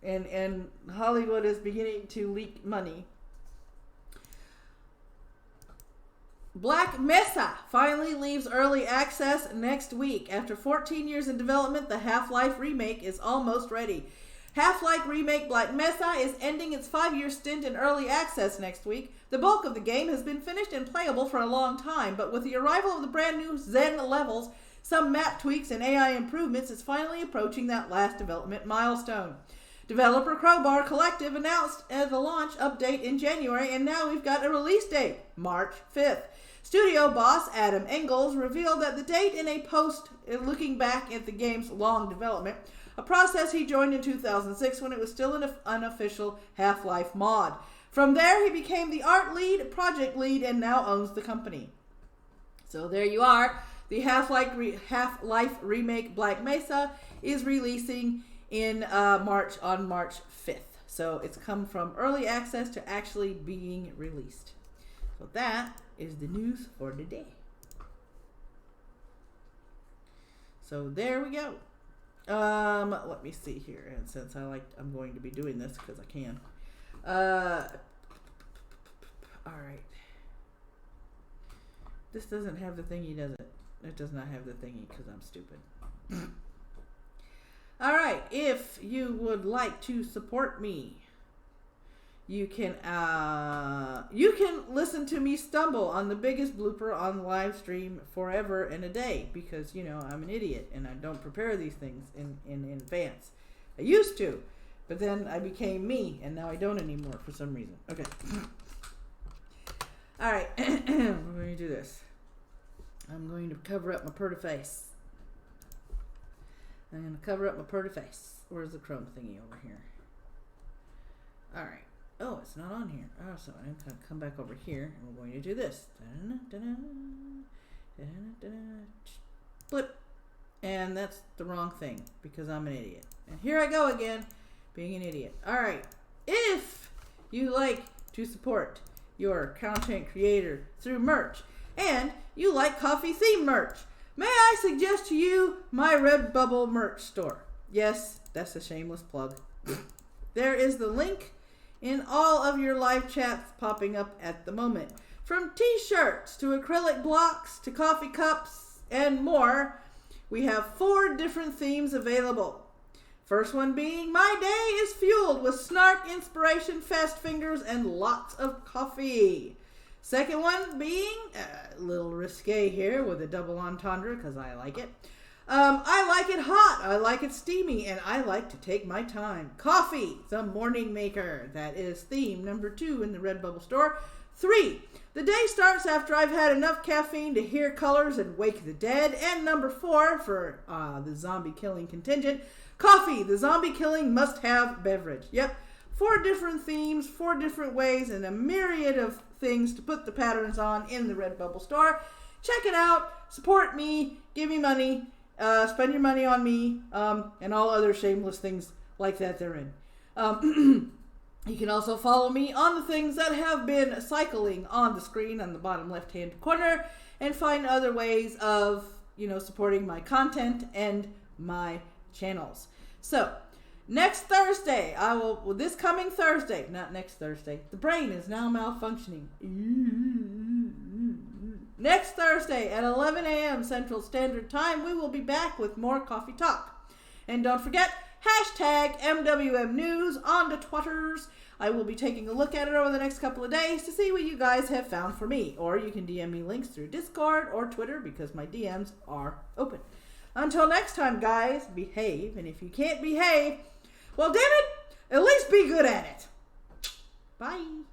And Hollywood is beginning to leak money. Black Mesa finally leaves early access next week. After 14 years in development, the Half-Life remake is almost ready. Half-Life remake Black Mesa is ending its 5-year stint in early access next week. The bulk of the game has been finished and playable for a long time, but with the arrival of the brand new Zen levels, some map tweaks and AI improvements, it's finally approaching that last development milestone. Developer Crowbar Collective announced the launch update in January, and now we've got a release date, March 5th. Studio boss Adam Engels revealed that the date in a post looking back at the game's long development, a process he joined in 2006 when it was still an unofficial Half-Life mod. From there, he became the art lead, project lead, and now owns the company. So there you are. The Half-Life remake Black Mesa is releasing in March 5th. So it's come from early access to actually being released. So that is the news for today. So there we go. Let me see here. And since I'm going to be doing this because I can. All right. This doesn't have the thingy, does it? It does not have the thingy because I'm stupid. All right. If you would like to support me, you can listen to me stumble on the biggest blooper on the live stream forever and a day because, you know, I'm an idiot and I don't prepare these things in advance. I used to, but then I became me and now I don't anymore for some reason. Okay. All right. We're going to do this. I'm going to cover up my purty face. I'm going to cover up my purty face. Where's the Chrome thingy over here? All right. Oh, it's not on here. Oh, so I'm going to come back over here and we're going to do this. Flip. And that's the wrong thing because I'm an idiot. And here I go again, being an idiot. All right. If you like to support your content creator through merch and you like coffee themed merch, may I suggest to you my Redbubble merch store. Yes, that's a shameless plug. There is the link in all of your live chats popping up at the moment. From t-shirts to acrylic blocks to coffee cups and more, we have 4 different themes available. First one being, my day is fueled with snark, inspiration, fast fingers, and lots of coffee. Second one being, a little risque here with a double entendre because I like it. I like it hot, I like it steamy, and I like to take my time. Coffee, the morning maker. That is theme number 2 in the Redbubble store. 3, the day starts after I've had enough caffeine to hear colors and wake the dead. And number 4, for the zombie killing contingent, coffee, the zombie killing must-have beverage. Yep, 4 different themes, 4 different ways, and a myriad of things to put the patterns on in the Redbubble store. Check it out, support me, give me money, spend your money on me, and all other shameless things like that therein. You can also follow me on the things that have been cycling on the screen on the bottom left-hand corner and find other ways of, you know, supporting my content and my channels. So, next Thursday, this coming Thursday, not next Thursday, the brain is now malfunctioning. Next Thursday at 11 a.m. Central Standard Time, we will be back with more Coffee Talk. And don't forget, hashtag MWM News on the Twitters. I will be taking a look at it over the next couple of days to see what you guys have found for me. Or you can DM me links through Discord or Twitter because my DMs are open. Until next time, guys, behave. And if you can't behave, well, damn it, at least be good at it. Bye.